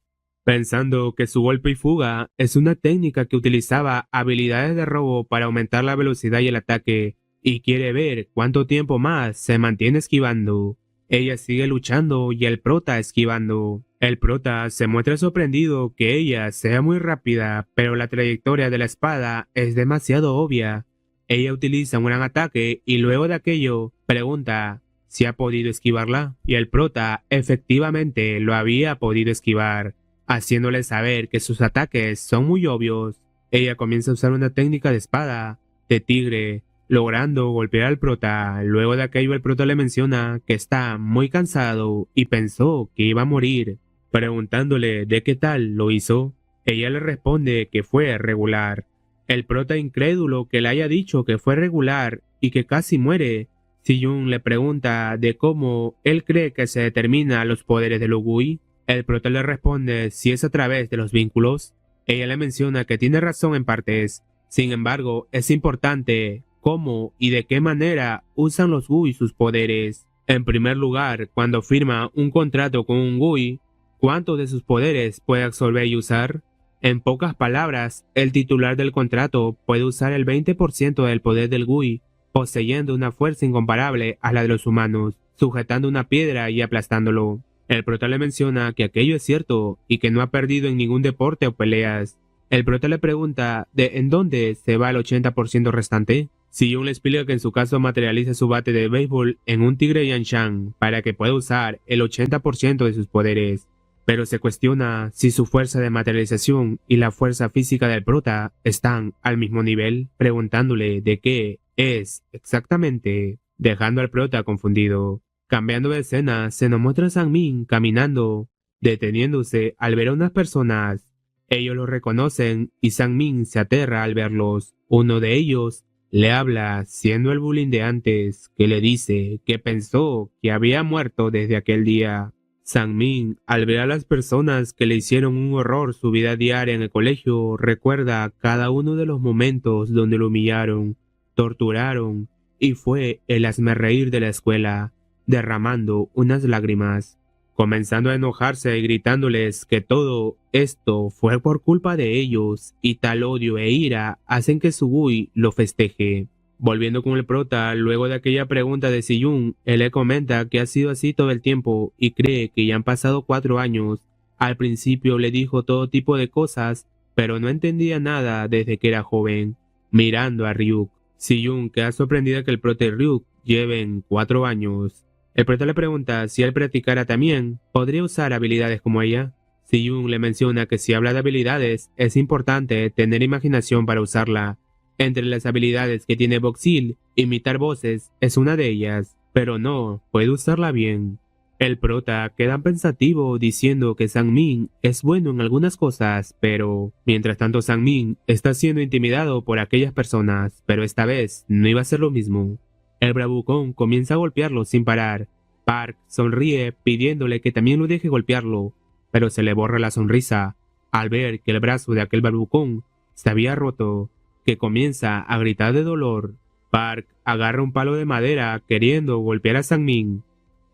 pensando que su golpe y fuga es una técnica que utilizaba habilidades de robo para aumentar la velocidad y el ataque, y quiere ver cuánto tiempo más se mantiene esquivando. Ella sigue luchando y el prota esquivando. El prota se muestra sorprendido que ella sea muy rápida, pero la trayectoria de la espada es demasiado obvia. Ella utiliza un gran ataque y luego de aquello pregunta si ha podido esquivarla, y el prota efectivamente lo había podido esquivar, haciéndole saber que sus ataques son muy obvios. Ella comienza a usar una técnica de espada de tigre, logrando golpear al prota. Luego de aquello el prota le menciona que está muy cansado y pensó que iba a morir. Preguntándole de qué tal lo hizo, ella le responde que fue regular. El prota incrédulo que le haya dicho que fue regular y que casi muere. Siyun le pregunta de cómo él cree que se determina los poderes de los GUI. El prota le responde si es a través de los vínculos. Ella le menciona que tiene razón en partes. Sin embargo, es importante cómo y de qué manera usan los GUI sus poderes. En primer lugar, cuando firma un contrato con un GUI, ¿cuántos de sus poderes puede absorber y usar? En pocas palabras, el titular del contrato puede usar el 20% del poder del GUI, poseyendo una fuerza incomparable a la de los humanos, sujetando una piedra y aplastándolo. El prota le menciona que aquello es cierto y que no ha perdido en ningún deporte o peleas. El prota le pregunta de en dónde se va el 80% restante. Siyun le explica que en su caso materializa su bate de béisbol en un tigre Yanshan para que pueda usar el 80% de sus poderes, pero se cuestiona si su fuerza de materialización y la fuerza física del prota están al mismo nivel, preguntándole de qué es exactamente, dejando al prota confundido. Cambiando de escena, se nos muestra a Sang-min caminando, deteniéndose al ver a unas personas. Ellos lo reconocen y Sang-min se aterra al verlos. Uno de ellos le habla, siendo el bullying de antes, que le dice que pensó que había muerto desde aquel día. Sang-min, al ver a las personas que le hicieron un horror su vida diaria en el colegio, recuerda cada uno de los momentos donde lo humillaron, torturaron y fue el hazmerreír de la escuela, derramando unas lágrimas, comenzando a enojarse y gritándoles que todo esto fue por culpa de ellos y tal odio e ira hacen que Sugui lo festeje. Volviendo con el prota, luego de aquella pregunta de Siyun, él le comenta que ha sido así todo el tiempo y cree que ya han pasado 4 años. Al principio le dijo todo tipo de cosas, pero no entendía nada desde que era joven. Mirando a Ryuk, Siyun queda sorprendida que el prota y Ryuk lleven 4 años. El prota le pregunta si él practicara también, ¿podría usar habilidades como ella? Siyun le menciona que si habla de habilidades, es importante tener imaginación para usarla. Entre las habilidades que tiene Boxil, imitar voces es una de ellas, pero no puede usarla bien. El prota queda pensativo diciendo que Sang-min es bueno en algunas cosas, pero mientras tanto Sang-min está siendo intimidado por aquellas personas, pero esta vez no iba a ser lo mismo. El bravucón comienza a golpearlo sin parar, Park sonríe pidiéndole que también lo deje golpearlo, pero se le borra la sonrisa al ver que el brazo de aquel bravucón se había roto, que comienza a gritar de dolor. Park agarra un palo de madera queriendo golpear a Sang-min.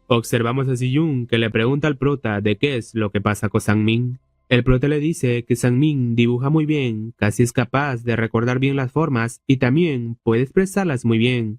Observamos a Si-yoon que le pregunta al prota de qué es lo que pasa con Sang-min. El prota le dice que Sang-min dibuja muy bien, casi es capaz de recordar bien las formas y también puede expresarlas muy bien.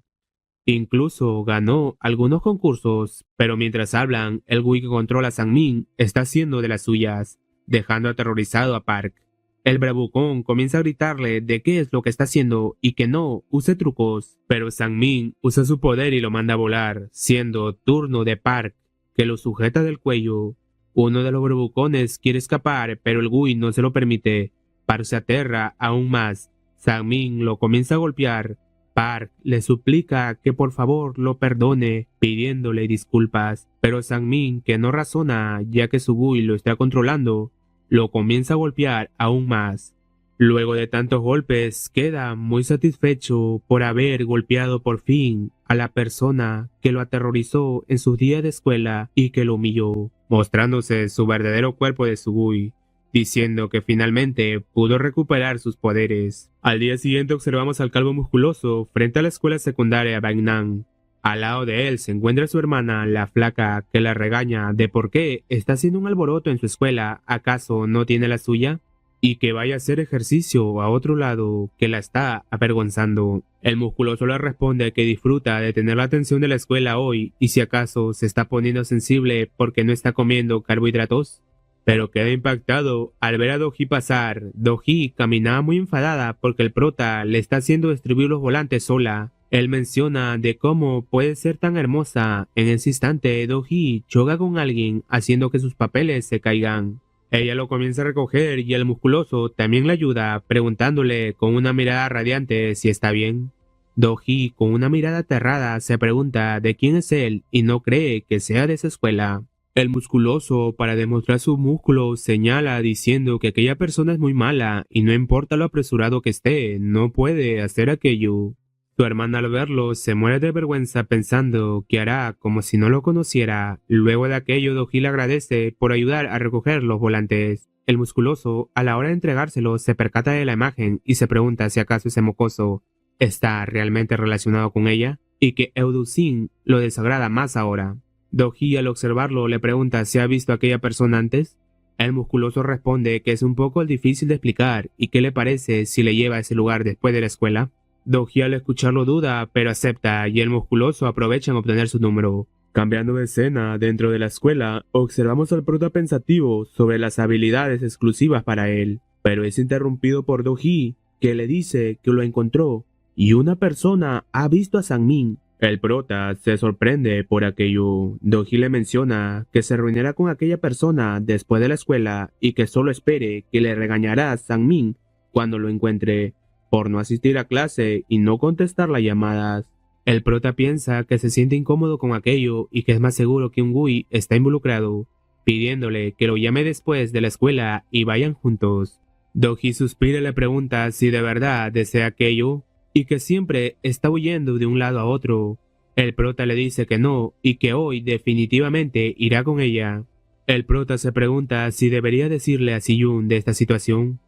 Incluso ganó algunos concursos, pero mientras hablan, el Gui que controla a Sang-min está haciendo de las suyas, dejando aterrorizado a Park. El bravucón comienza a gritarle de qué es lo que está haciendo y que no use trucos, pero Sang-min usa su poder y lo manda a volar, siendo turno de Park, que lo sujeta del cuello. Uno de los bravucones quiere escapar, pero el Gui no se lo permite. Park se aterra aún más. Sang-min lo comienza a golpear. Park le suplica que por favor lo perdone, pidiéndole disculpas, pero Sang-min, que no razona ya que su Gui lo está controlando, lo comienza a golpear aún más. Luego de tantos golpes, queda muy satisfecho por haber golpeado por fin a la persona que lo aterrorizó en sus días de escuela y que lo humilló, mostrándose su verdadero cuerpo de Sugui, diciendo que finalmente pudo recuperar sus poderes. Al día siguiente observamos al calvo musculoso frente a la escuela secundaria Baeknan. Al lado de él se encuentra su hermana, la flaca, que la regaña de por qué está haciendo un alboroto en su escuela, ¿acaso no tiene la suya? Y que vaya a hacer ejercicio a otro lado, que la está avergonzando. El musculoso le responde que disfruta de tener la atención de la escuela hoy y si acaso se está poniendo sensible porque no está comiendo carbohidratos. Pero queda impactado al ver a Do-hee pasar. Do-hee caminaba muy enfadada porque el prota le está haciendo distribuir los volantes sola. Él menciona de cómo puede ser tan hermosa. En ese instante, Do-hee choca con alguien haciendo que sus papeles se caigan. Ella lo comienza a recoger y el musculoso también le ayuda, preguntándole con una mirada radiante si está bien. Do-hee, con una mirada aterrada, se pregunta de quién es él y no cree que sea de esa escuela. El musculoso, para demostrar su músculo, señala diciendo que aquella persona es muy mala y no importa lo apresurado que esté, no puede hacer aquello. Su hermana al verlo se muere de vergüenza pensando que hará como si no lo conociera. Luego de aquello, Do-hee le agradece por ayudar a recoger los volantes. El musculoso, a la hora de entregárselo, se percata de la imagen y se pregunta si acaso ese mocoso está realmente relacionado con ella y que Eudou-sin lo desagrada más ahora. Do-hee al observarlo le pregunta si ha visto a aquella persona antes. El musculoso responde que es un poco difícil de explicar y qué le parece si le lleva a ese lugar después de la escuela. Do-hee al escucharlo duda, pero acepta y el musculoso aprovecha en obtener su número. Cambiando de escena, dentro de la escuela, observamos al prota pensativo sobre las habilidades exclusivas para él, pero es interrumpido por Do-hee, que le dice que lo encontró y una persona ha visto a Sang-min. El prota se sorprende por aquello. Do-hee le menciona que se reunirá con aquella persona después de la escuela y que solo espere que le regañará a Sang-min cuando lo encuentre por no asistir a clase y no contestar las llamadas. El prota piensa que se siente incómodo con aquello y que es más seguro que un Gui está involucrado, pidiéndole que lo llame después de la escuela y vayan juntos. Do-hee suspira y le pregunta si de verdad desea aquello y que siempre está huyendo de un lado a otro. El prota le dice que no y que hoy definitivamente irá con ella. El prota se pregunta si debería decirle a Si-yoon de esta situación.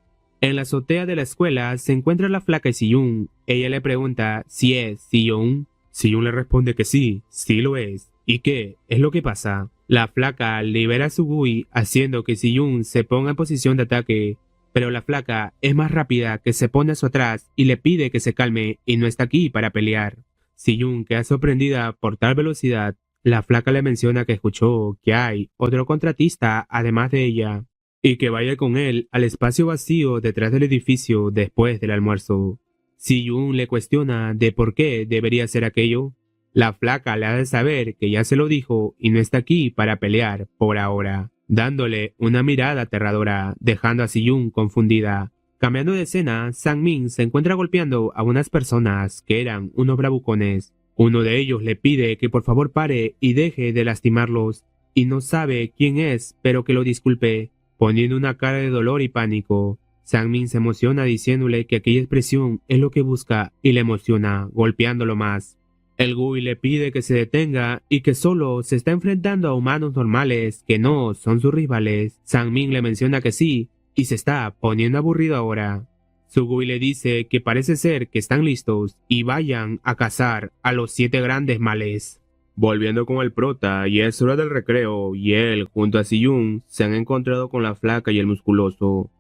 En la azotea de la escuela se encuentra la flaca y Si-yoon. Ella le pregunta si es Si-yoon. Si-yoon le responde que sí lo es. ¿Y qué es lo que pasa? La flaca libera a su Gui haciendo que Si-yoon se ponga en posición de ataque. Pero la flaca es más rápida, que se pone a su atrás y le pide que se calme y no está aquí para pelear. Si-yoon queda sorprendida por tal velocidad. La flaca le menciona que escuchó que hay otro contratista además de ella y que vaya con él al espacio vacío detrás del edificio después del almuerzo. Si-yoon le cuestiona de por qué debería hacer aquello. La flaca le ha de saber que ya se lo dijo y no está aquí para pelear por ahora, dándole una mirada aterradora, dejando a Si-yoon confundida. Cambiando de escena, Sang-min se encuentra golpeando a unas personas que eran unos bravucones. Uno de ellos le pide que por favor pare y deje de lastimarlos, y no sabe quién es, pero que lo disculpe, poniendo una cara de dolor y pánico. Sang-min se emociona diciéndole que aquella expresión es lo que busca y le emociona, golpeándolo más. El Gui le pide que se detenga y que solo se está enfrentando a humanos normales que no son sus rivales. Sang-min le menciona que sí y se está poniendo aburrido ahora. Sugui le dice que parece ser que están listos y vayan a cazar a los 7 grandes males. Volviendo con el prota, y es hora del recreo, y él junto a Siyun se han encontrado con la flaca y el musculoso.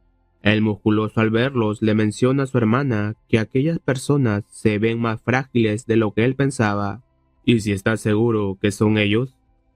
El musculoso al verlos le menciona a su hermana que aquellas personas se ven más frágiles de lo que él pensaba. ¿Y si está seguro que son ellos?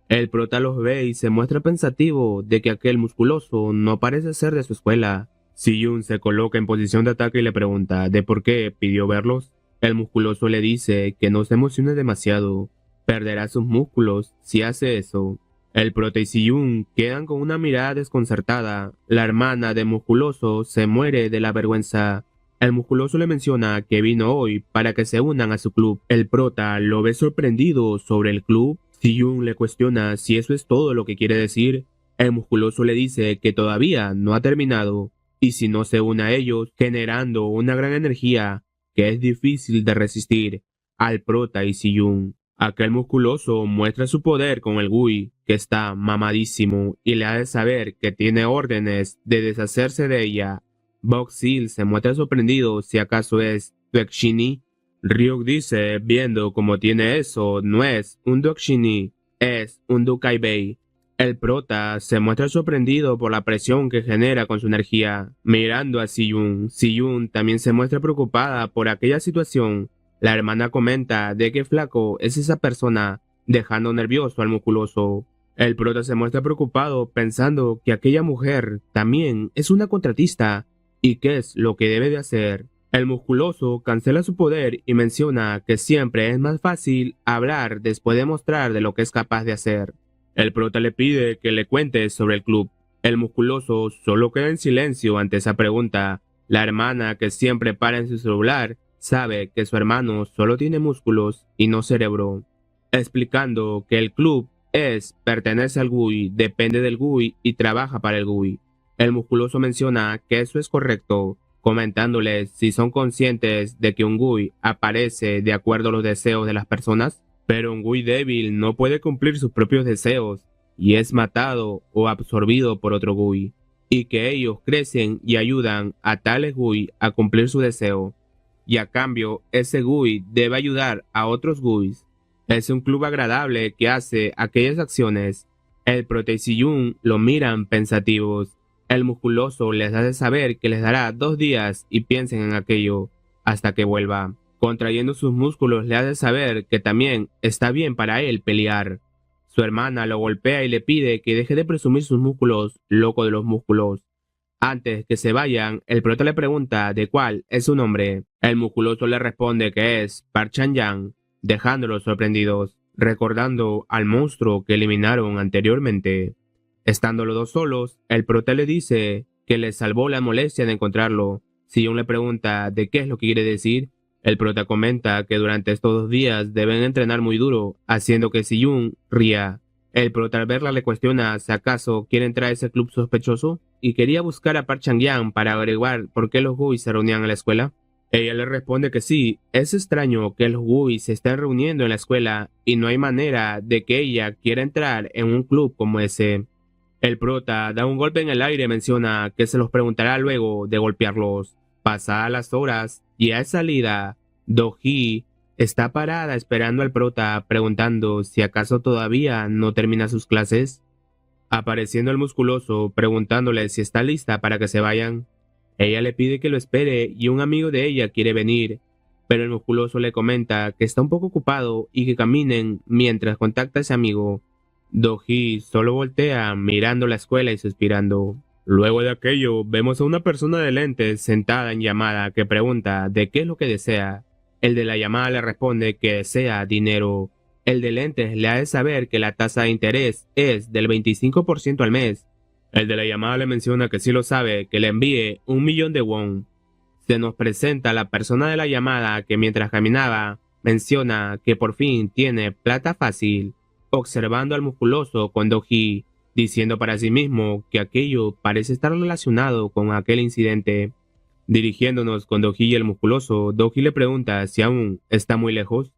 El prota los ve y se muestra pensativo de que aquel musculoso no parece ser de su escuela. Siyun se coloca en posición de ataque y le pregunta de por qué pidió verlos. El musculoso le dice que no se emocione demasiado, perderá sus músculos si hace eso. El prota y Siyun quedan con una mirada desconcertada. La hermana de musculoso se muere de la vergüenza. El musculoso le menciona que vino hoy para que se unan a su club. El prota lo ve sorprendido sobre el club. Siyun le cuestiona si eso es todo lo que quiere decir. El musculoso le dice que todavía no ha terminado, y si no se une a ellos, generando una gran energía que es difícil de resistir al prota y Siyun. Aquel musculoso muestra su poder con el Gui, que está mamadísimo, y le hace saber que tiene órdenes de deshacerse de ella. Boxil se muestra sorprendido si acaso es Duekshini. Ryuk dice, viendo cómo tiene eso, no es un Duekshini, es un Dukaibei. El prota se muestra sorprendido por la presión que genera con su energía. Mirando a Siyun, Siyun también se muestra preocupada por aquella situación. La hermana comenta de que flaco es esa persona, dejando nervioso al musculoso. El prota se muestra preocupado pensando que aquella mujer también es una contratista y qué es lo que debe de hacer. El musculoso cancela su poder y menciona que siempre es más fácil hablar después de mostrar de lo que es capaz de hacer. El prota le pide que le cuente sobre el club. El musculoso solo queda en silencio ante esa pregunta. La hermana, que siempre para en su celular, sabe que su hermano solo tiene músculos y no cerebro, explicando que el club pertenece al GUI, depende del GUI y trabaja para el GUI. El musculoso menciona que eso es correcto, comentándoles si son conscientes de que un GUI aparece de acuerdo a los deseos de las personas. Pero un Gui débil no puede cumplir sus propios deseos y es matado o absorbido por otro Gui, y que ellos crecen y ayudan a tales Gui a cumplir su deseo, y a cambio ese Gui debe ayudar a otros Guis. Es un club agradable que hace aquellas acciones. El prota y Siyun lo miran pensativos. El musculoso les hace saber que les dará 2 días y piensen en aquello hasta que vuelva. Contrayendo sus músculos le hace saber que también está bien para él pelear. Su hermana lo golpea y le pide que deje de presumir sus músculos, loco de los músculos. Antes que se vayan, el prota le pregunta de cuál es su nombre. El musculoso le responde que es Park Chan-yang, dejándolos sorprendidos, recordando al monstruo que eliminaron anteriormente. Estando los dos solos, el prota le dice que le salvó la molestia de encontrarlo. Siyun le pregunta de qué es lo que quiere decir. El prota comenta que durante estos 2 días deben entrenar muy duro, haciendo que Siyun ría. El prota al verla le cuestiona si acaso quiere entrar a ese club sospechoso y quería buscar a Park Chan-yang para averiguar por qué los Gui se reunían en la escuela. Ella le responde que sí, es extraño que los Gui se estén reuniendo en la escuela y no hay manera de que ella quiera entrar en un club como ese. El prota da un golpe en el aire y menciona que se los preguntará luego de golpearlos. Pasadas las horas y a salida, Do-hee está parada esperando al prota, preguntando si acaso todavía no termina sus clases. Apareciendo el musculoso, preguntándole si está lista para que se vayan. Ella le pide que lo espere y un amigo de ella quiere venir, pero el musculoso le comenta que está un poco ocupado y que caminen mientras contacta a ese amigo. Do-hee solo voltea mirando la escuela y suspirando. Luego de aquello, vemos a una persona de lentes sentada en llamada que pregunta de qué es lo que desea. El de la llamada le responde que desea dinero. El de lentes le hace saber que la tasa de interés es del 25% al mes. El de la llamada le menciona que sí lo sabe, que le envíe 1.000.000 de won. Se nos presenta la persona de la llamada que mientras caminaba menciona que por fin tiene plata fácil, observando al musculoso con Do-hee, diciendo para sí mismo que aquello parece estar relacionado con aquel incidente. Dirigiéndonos con Do-hee y el musculoso, Do-hee le pregunta si aún está muy lejos.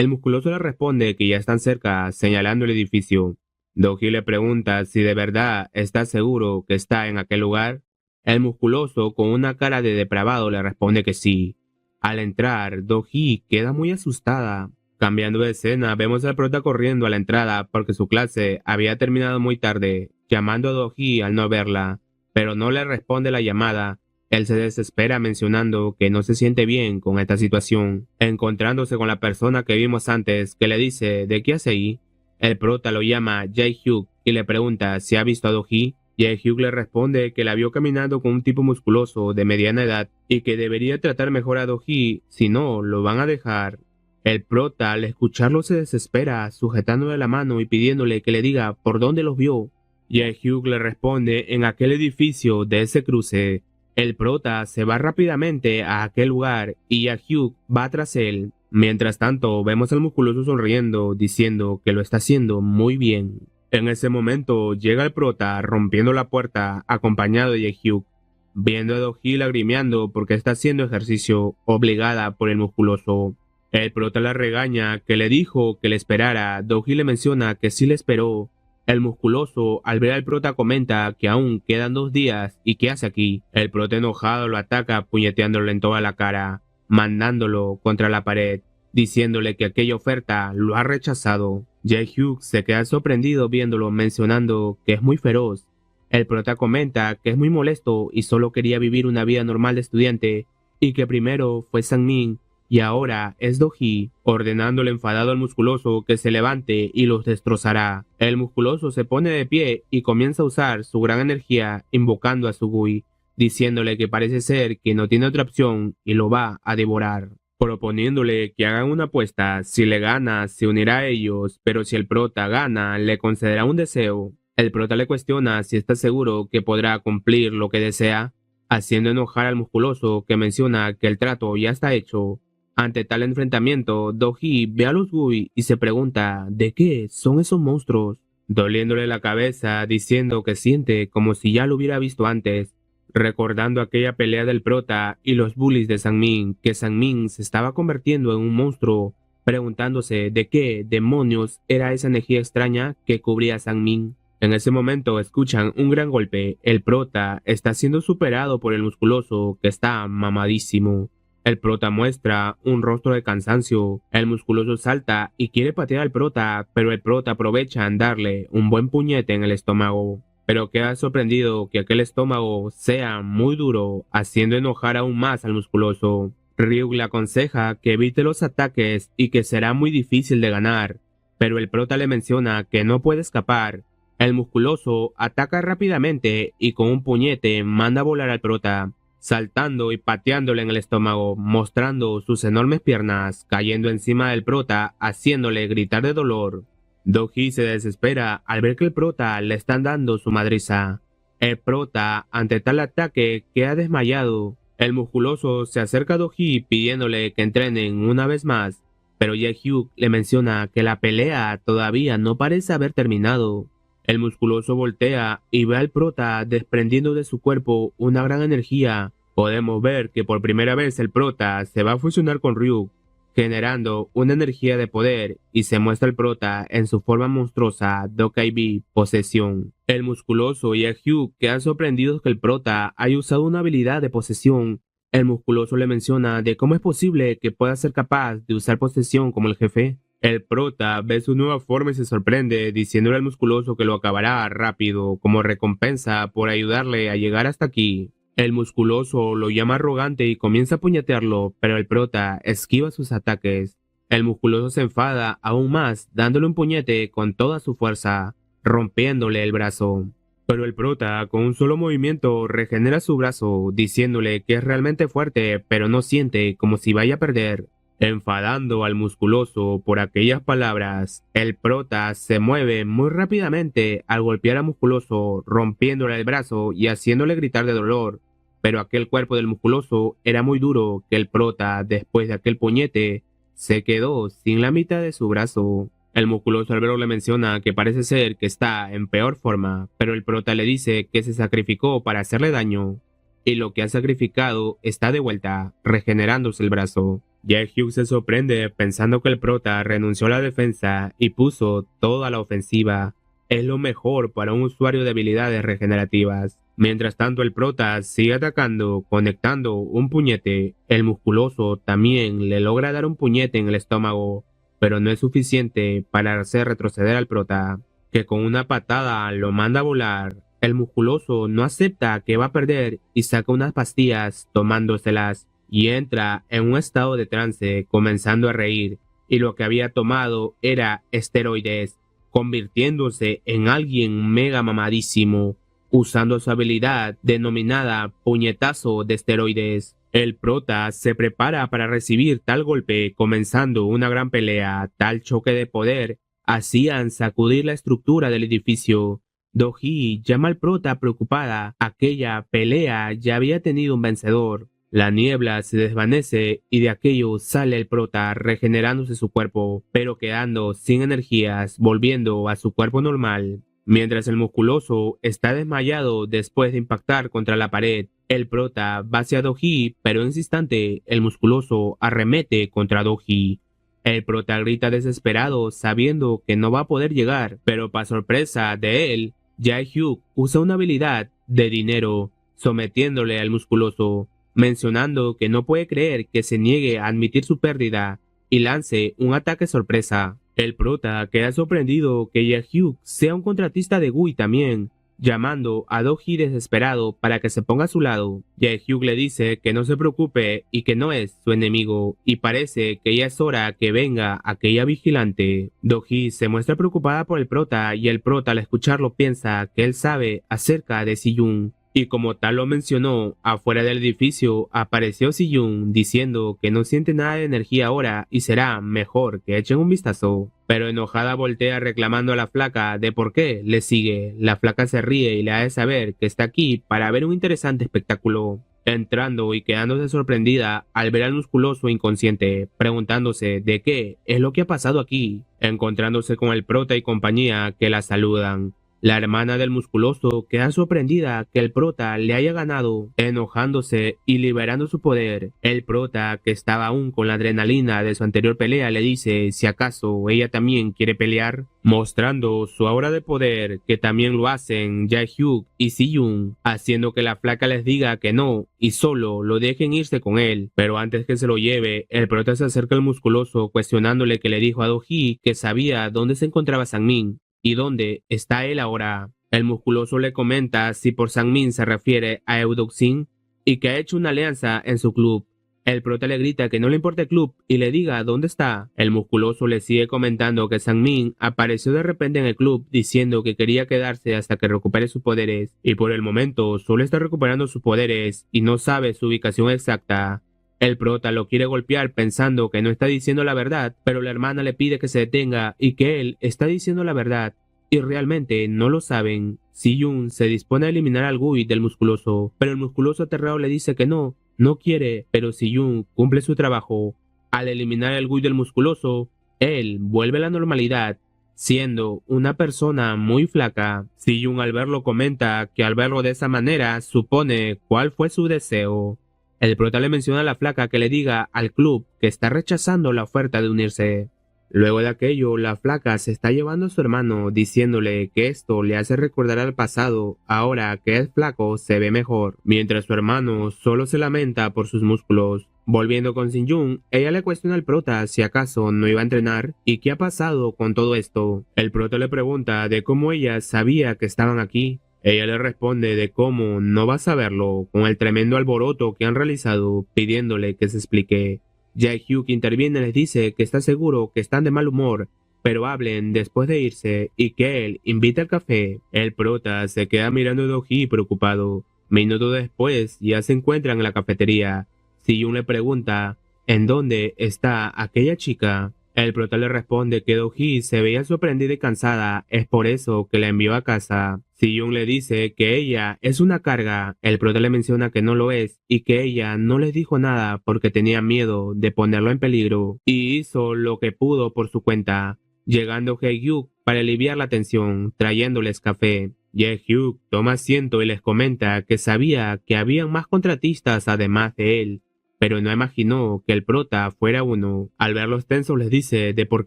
El musculoso le responde que ya están cerca, señalando el edificio. Do-hee le pregunta si de verdad está seguro que está en aquel lugar. El musculoso, con una cara de depravado, le responde que sí. Al entrar, Do-hee queda muy asustada. Cambiando de escena, vemos al prota corriendo a la entrada porque su clase había terminado muy tarde, llamando a Do-hee al no verla, pero no le responde la llamada. Él se desespera mencionando que no se siente bien con esta situación, encontrándose con la persona que vimos antes que le dice ¿de qué hace ahí? El prota lo llama Jae-hyuk y le pregunta si ha visto a Do-hee. Jae-hyuk le responde que la vio caminando con un tipo musculoso de mediana edad y que debería tratar mejor a Do-hee, si no lo van a dejar. El prota al escucharlo se desespera, sujetándole la mano y pidiéndole que le diga por dónde los vio. Jae-hyuk le responde en aquel edificio de ese cruce. El prota se va rápidamente a aquel lugar y Jae-hyuk va tras él. Mientras tanto, vemos al musculoso sonriendo, diciendo que lo está haciendo muy bien. En ese momento llega el prota rompiendo la puerta acompañado de Jae-hyuk, viendo a Do-hee lagrimeando porque está haciendo ejercicio obligada por el musculoso. El prota la regaña que le dijo que le esperara. Do-hee le menciona que sí le esperó. El musculoso, al ver al prota, comenta que aún quedan 2 días y ¿qué hace aquí? El prota enojado lo ataca puñeteándole en toda la cara, mandándolo contra la pared, diciéndole que aquella oferta lo ha rechazado. Jae-hyuk se queda sorprendido viéndolo, mencionando que es muy feroz. El prota comenta que es muy molesto y solo quería vivir una vida normal de estudiante, y que primero fue Sang-min y ahora es Do-hee, ordenándole enfadado al musculoso que se levante y los destrozará. El musculoso se pone de pie y comienza a usar su gran energía invocando a Sugui, diciéndole que parece ser que no tiene otra opción y lo va a devorar, proponiéndole que hagan una apuesta. Si le gana, se unirá a ellos, pero si el prota gana, le concederá un deseo. El prota le cuestiona si está seguro que podrá cumplir lo que desea, haciendo enojar al musculoso, que menciona que el trato ya está hecho. Ante tal enfrentamiento, Do-hee ve a los Gui y se pregunta ¿de qué son esos monstruos? Doliéndole la cabeza, diciendo que siente como si ya lo hubiera visto antes, recordando aquella pelea del prota y los bullies de Sang-min, que Sang-min se estaba convirtiendo en un monstruo, preguntándose de qué demonios era esa energía extraña que cubría a Sang-min. En ese momento escuchan un gran golpe. El prota está siendo superado por el musculoso, que está mamadísimo. El prota muestra un rostro de cansancio. El musculoso salta y quiere patear al prota, pero el prota aprovecha en darle un buen puñete en el estómago. Pero queda sorprendido que aquel estómago sea muy duro, haciendo enojar aún más al musculoso. Ryuk le aconseja que evite los ataques y que será muy difícil de ganar, pero el prota le menciona que no puede escapar. El musculoso ataca rápidamente y con un puñete manda a volar al prota, saltando y pateándole en el estómago, mostrando sus enormes piernas, cayendo encima del prota, haciéndole gritar de dolor. Do-hee se desespera al ver que el prota le están dando su madriza. El prota, ante tal ataque, queda desmayado. El musculoso se acerca a Do-hee pidiéndole que entrenen una vez más, pero Jae-hyuk le menciona que la pelea todavía no parece haber terminado. El musculoso voltea y ve al prota desprendiendo de su cuerpo una gran energía. Podemos ver que por primera vez el prota se va a fusionar con Ryuk, generando una energía de poder, y se muestra el prota en su forma monstruosa Dokkai-B, posesión. El musculoso y Jae-hyuk quedan sorprendidos que el prota haya usado una habilidad de posesión. El musculoso le menciona de cómo es posible que pueda ser capaz de usar posesión como el jefe. El prota ve su nueva forma y se sorprende, diciéndole al musculoso que lo acabará rápido como recompensa por ayudarle a llegar hasta aquí. El musculoso lo llama arrogante y comienza a puñetearlo, pero el prota esquiva sus ataques. El musculoso se enfada aún más, dándole un puñete con toda su fuerza, rompiéndole el brazo. Pero el prota, con un solo movimiento, regenera su brazo, diciéndole que es realmente fuerte, pero no siente como si vaya a perder. Enfadando al musculoso por aquellas palabras, el prota se mueve muy rápidamente al golpear al musculoso, rompiéndole el brazo y haciéndole gritar de dolor. Pero aquel cuerpo del musculoso era muy duro que el prota, después de aquel puñete, se quedó sin la mitad de su brazo. El musculoso al verlo le menciona que parece ser que está en peor forma, pero el prota le dice que se sacrificó para hacerle daño, y lo que ha sacrificado está de vuelta, regenerándose el brazo. Jae-hyuk se sorprende pensando que el prota renunció a la defensa y puso todo a la ofensiva. Es lo mejor para un usuario de habilidades regenerativas. Mientras tanto el prota sigue atacando, conectando un puñete. El musculoso también le logra dar un puñete en el estómago, pero no es suficiente para hacer retroceder al prota, que con una patada lo manda a volar. El musculoso no acepta que va a perder y saca unas pastillas tomándoselas y entra en un estado de trance comenzando a reír, y lo que había tomado era esteroides, convirtiéndose en alguien mega mamadísimo, usando su habilidad denominada puñetazo de esteroides. El prota se prepara para recibir tal golpe, comenzando una gran pelea. Tal choque de poder hacían sacudir la estructura del edificio. Do-hee llama al prota preocupada. Aquella pelea ya había tenido un vencedor. La niebla se desvanece y de aquello sale el prota regenerándose su cuerpo, pero quedando sin energías, volviendo a su cuerpo normal. Mientras el musculoso está desmayado después de impactar contra la pared, el prota va hacia Do-hee, pero en ese instante el musculoso arremete contra Do-hee. El prota grita desesperado sabiendo que no va a poder llegar, pero para sorpresa de él, Jae-hyuk usa una habilidad de dinero, sometiéndole al musculoso, mencionando que no puede creer que se niegue a admitir su pérdida y lance un ataque sorpresa. El prota queda sorprendido que Jae-hyuk sea un contratista de Gui también, llamando a Do-hee desesperado para que se ponga a su lado. Jae-hyuk le dice que no se preocupe y que no es su enemigo, y parece que ya es hora que venga aquella vigilante. Do-hee se muestra preocupada por el prota y el prota al escucharlo piensa que él sabe acerca de Si-yoon. Y como tal lo mencionó, afuera del edificio apareció Si-yoon diciendo que no siente nada de energía ahora y será mejor que echen un vistazo. Pero enojada voltea reclamando a la flaca de por qué le sigue. La flaca se ríe y le hace saber que está aquí para ver un interesante espectáculo. Entrando y quedándose sorprendida al ver al musculoso inconsciente, preguntándose de qué es lo que ha pasado aquí, encontrándose con el prota y compañía que la saludan. La hermana del musculoso queda sorprendida que el prota le haya ganado, enojándose y liberando su poder. El prota, que estaba aún con la adrenalina de su anterior pelea, le dice si acaso ella también quiere pelear, mostrando su aura de poder, que también lo hacen Jae-hyuk y Si-yoon, haciendo que la flaca les diga que no y solo lo dejen irse con él. Pero antes que se lo lleve, el prota se acerca al musculoso cuestionándole que le dijo a Do-hee que sabía dónde se encontraba Sang-min. ¿Y dónde está él ahora? El musculoso le comenta si por Sang-min se refiere a Eudoxin y que ha hecho una alianza en su club. El prota le grita que no le importa el club y le diga dónde está. El musculoso le sigue comentando que Sang-min apareció de repente en el club diciendo que quería quedarse hasta que recupere sus poderes y por el momento solo está recuperando sus poderes y no sabe su ubicación exacta. El prota lo quiere golpear pensando que no está diciendo la verdad, pero la hermana le pide que se detenga y que él está diciendo la verdad, y realmente no lo saben. Si-yoon se dispone a eliminar al Gui del musculoso, pero el musculoso aterrado le dice que no quiere, pero Si-yoon cumple su trabajo. Al eliminar al Gui del musculoso, él vuelve a la normalidad, siendo una persona muy flaca. Si-yoon al verlo comenta que al verlo de esa manera supone cuál fue su deseo. El prota le menciona a la flaca que le diga al club que está rechazando la oferta de unirse. Luego de aquello, la flaca se está llevando a su hermano diciéndole que esto le hace recordar al pasado, ahora que es flaco se ve mejor, mientras su hermano solo se lamenta por sus músculos. Volviendo con Si-yoon, ella le cuestiona al prota si acaso no iba a entrenar y qué ha pasado con todo esto. El prota le pregunta de cómo ella sabía que estaban aquí. Ella le responde de cómo no va a saberlo con el tremendo alboroto que han realizado pidiéndole que se explique. Jae-hyuk interviene y les dice que está seguro que están de mal humor, pero hablen después de irse y que él invita al café. El prota se queda mirando a Do-hee preocupado. Minutos después ya se encuentran en la cafetería. Si-yoon le pregunta ¿en dónde está aquella chica? El prota le responde que Do-hee se veía sorprendida y cansada, es por eso que la envió a casa. Si-yoon le dice que ella es una carga, el prota le menciona que no lo es y que ella no les dijo nada porque tenía miedo de ponerlo en peligro y hizo lo que pudo por su cuenta, llegando Jae-hyuk para aliviar la tensión, trayéndoles café. Jae-hyuk toma asiento y les comenta que sabía que habían más contratistas además de él, pero no imaginó que el prota fuera uno. Al verlos tensos les dice de por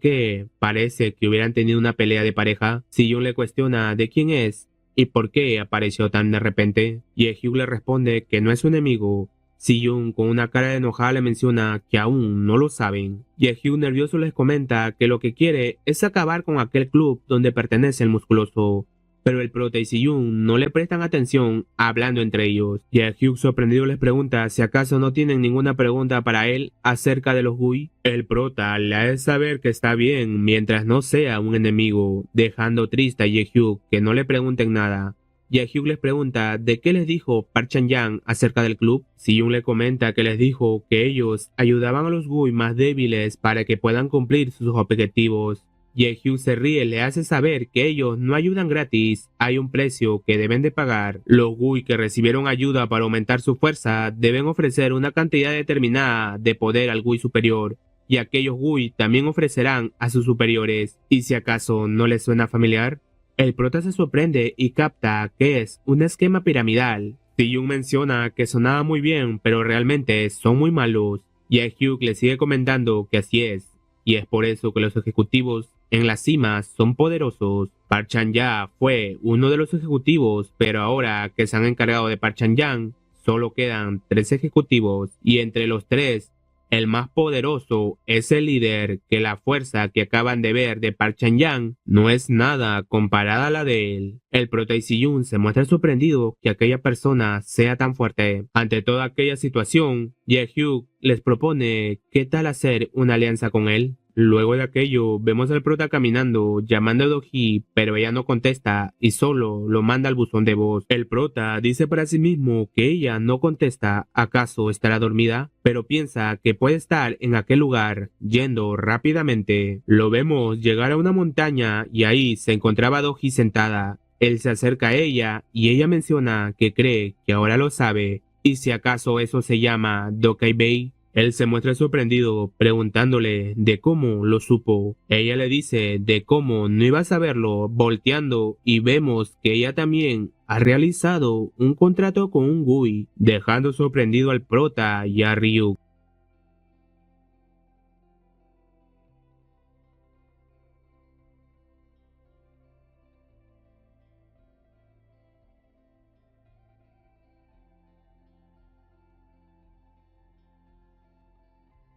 qué parece que hubieran tenido una pelea de pareja. Si-yoon le cuestiona de quién es y por qué apareció tan de repente. Ye-hyuk le responde que no es su enemigo. Si-yoon con una cara de enojada le menciona que aún no lo saben. Ye-hyuk nervioso les comenta que lo que quiere es acabar con aquel club donde pertenece el musculoso. Pero el prota y Si-yoon no le prestan atención hablando entre ellos. Ye-hyuk sorprendido les pregunta si acaso no tienen ninguna pregunta para él acerca de los Gui. El prota le hace saber que está bien mientras no sea un enemigo, dejando triste a Ye-hyuk que no le pregunten nada. Ye-hyuk les pregunta de qué les dijo Park Chan-young acerca del club. Si-yoon le comenta que les dijo que ellos ayudaban a los Gui más débiles para que puedan cumplir sus objetivos. Ye-hyuk se ríe y le hace saber que ellos no ayudan gratis, hay un precio que deben de pagar. Los Gui que recibieron ayuda para aumentar su fuerza deben ofrecer una cantidad determinada de poder al Gui superior, y aquellos Gui también ofrecerán a sus superiores. ¿Y si acaso no les suena familiar? El prota se sorprende y capta que es un esquema piramidal. Si-yoon menciona que sonaba muy bien, pero realmente son muy malos. Ye-hyuk le sigue comentando que así es, y es por eso que los ejecutivos en la cima son poderosos. Park Chan-young fue uno de los ejecutivos, pero ahora que se han encargado de Park Chan-young, solo quedan 3 ejecutivos, y entre los 3, el más poderoso es el líder, que la fuerza que acaban de ver de Park Chan-young no es nada comparada a la de él. El prota y Si-yoon se muestra sorprendido que aquella persona sea tan fuerte. Ante toda aquella situación, Ye-hyuk les propone qué tal hacer una alianza con él. Luego de aquello, vemos al prota caminando, llamando a Do-hee, pero ella no contesta y solo lo manda al buzón de voz. El prota dice para sí mismo que ella no contesta, ¿acaso estará dormida? Pero piensa que puede estar en aquel lugar, yendo rápidamente. Lo vemos llegar a una montaña y ahí se encontraba Do-hee sentada. Él se acerca a ella y ella menciona que cree que ahora lo sabe, y si acaso eso se llama Dokai Bei. Él se muestra sorprendido, preguntándole de cómo lo supo. Ella le dice de cómo no iba a saberlo, volteando, y vemos que ella también ha realizado un contrato con un Gui, dejando sorprendido al prota y a Ryuk.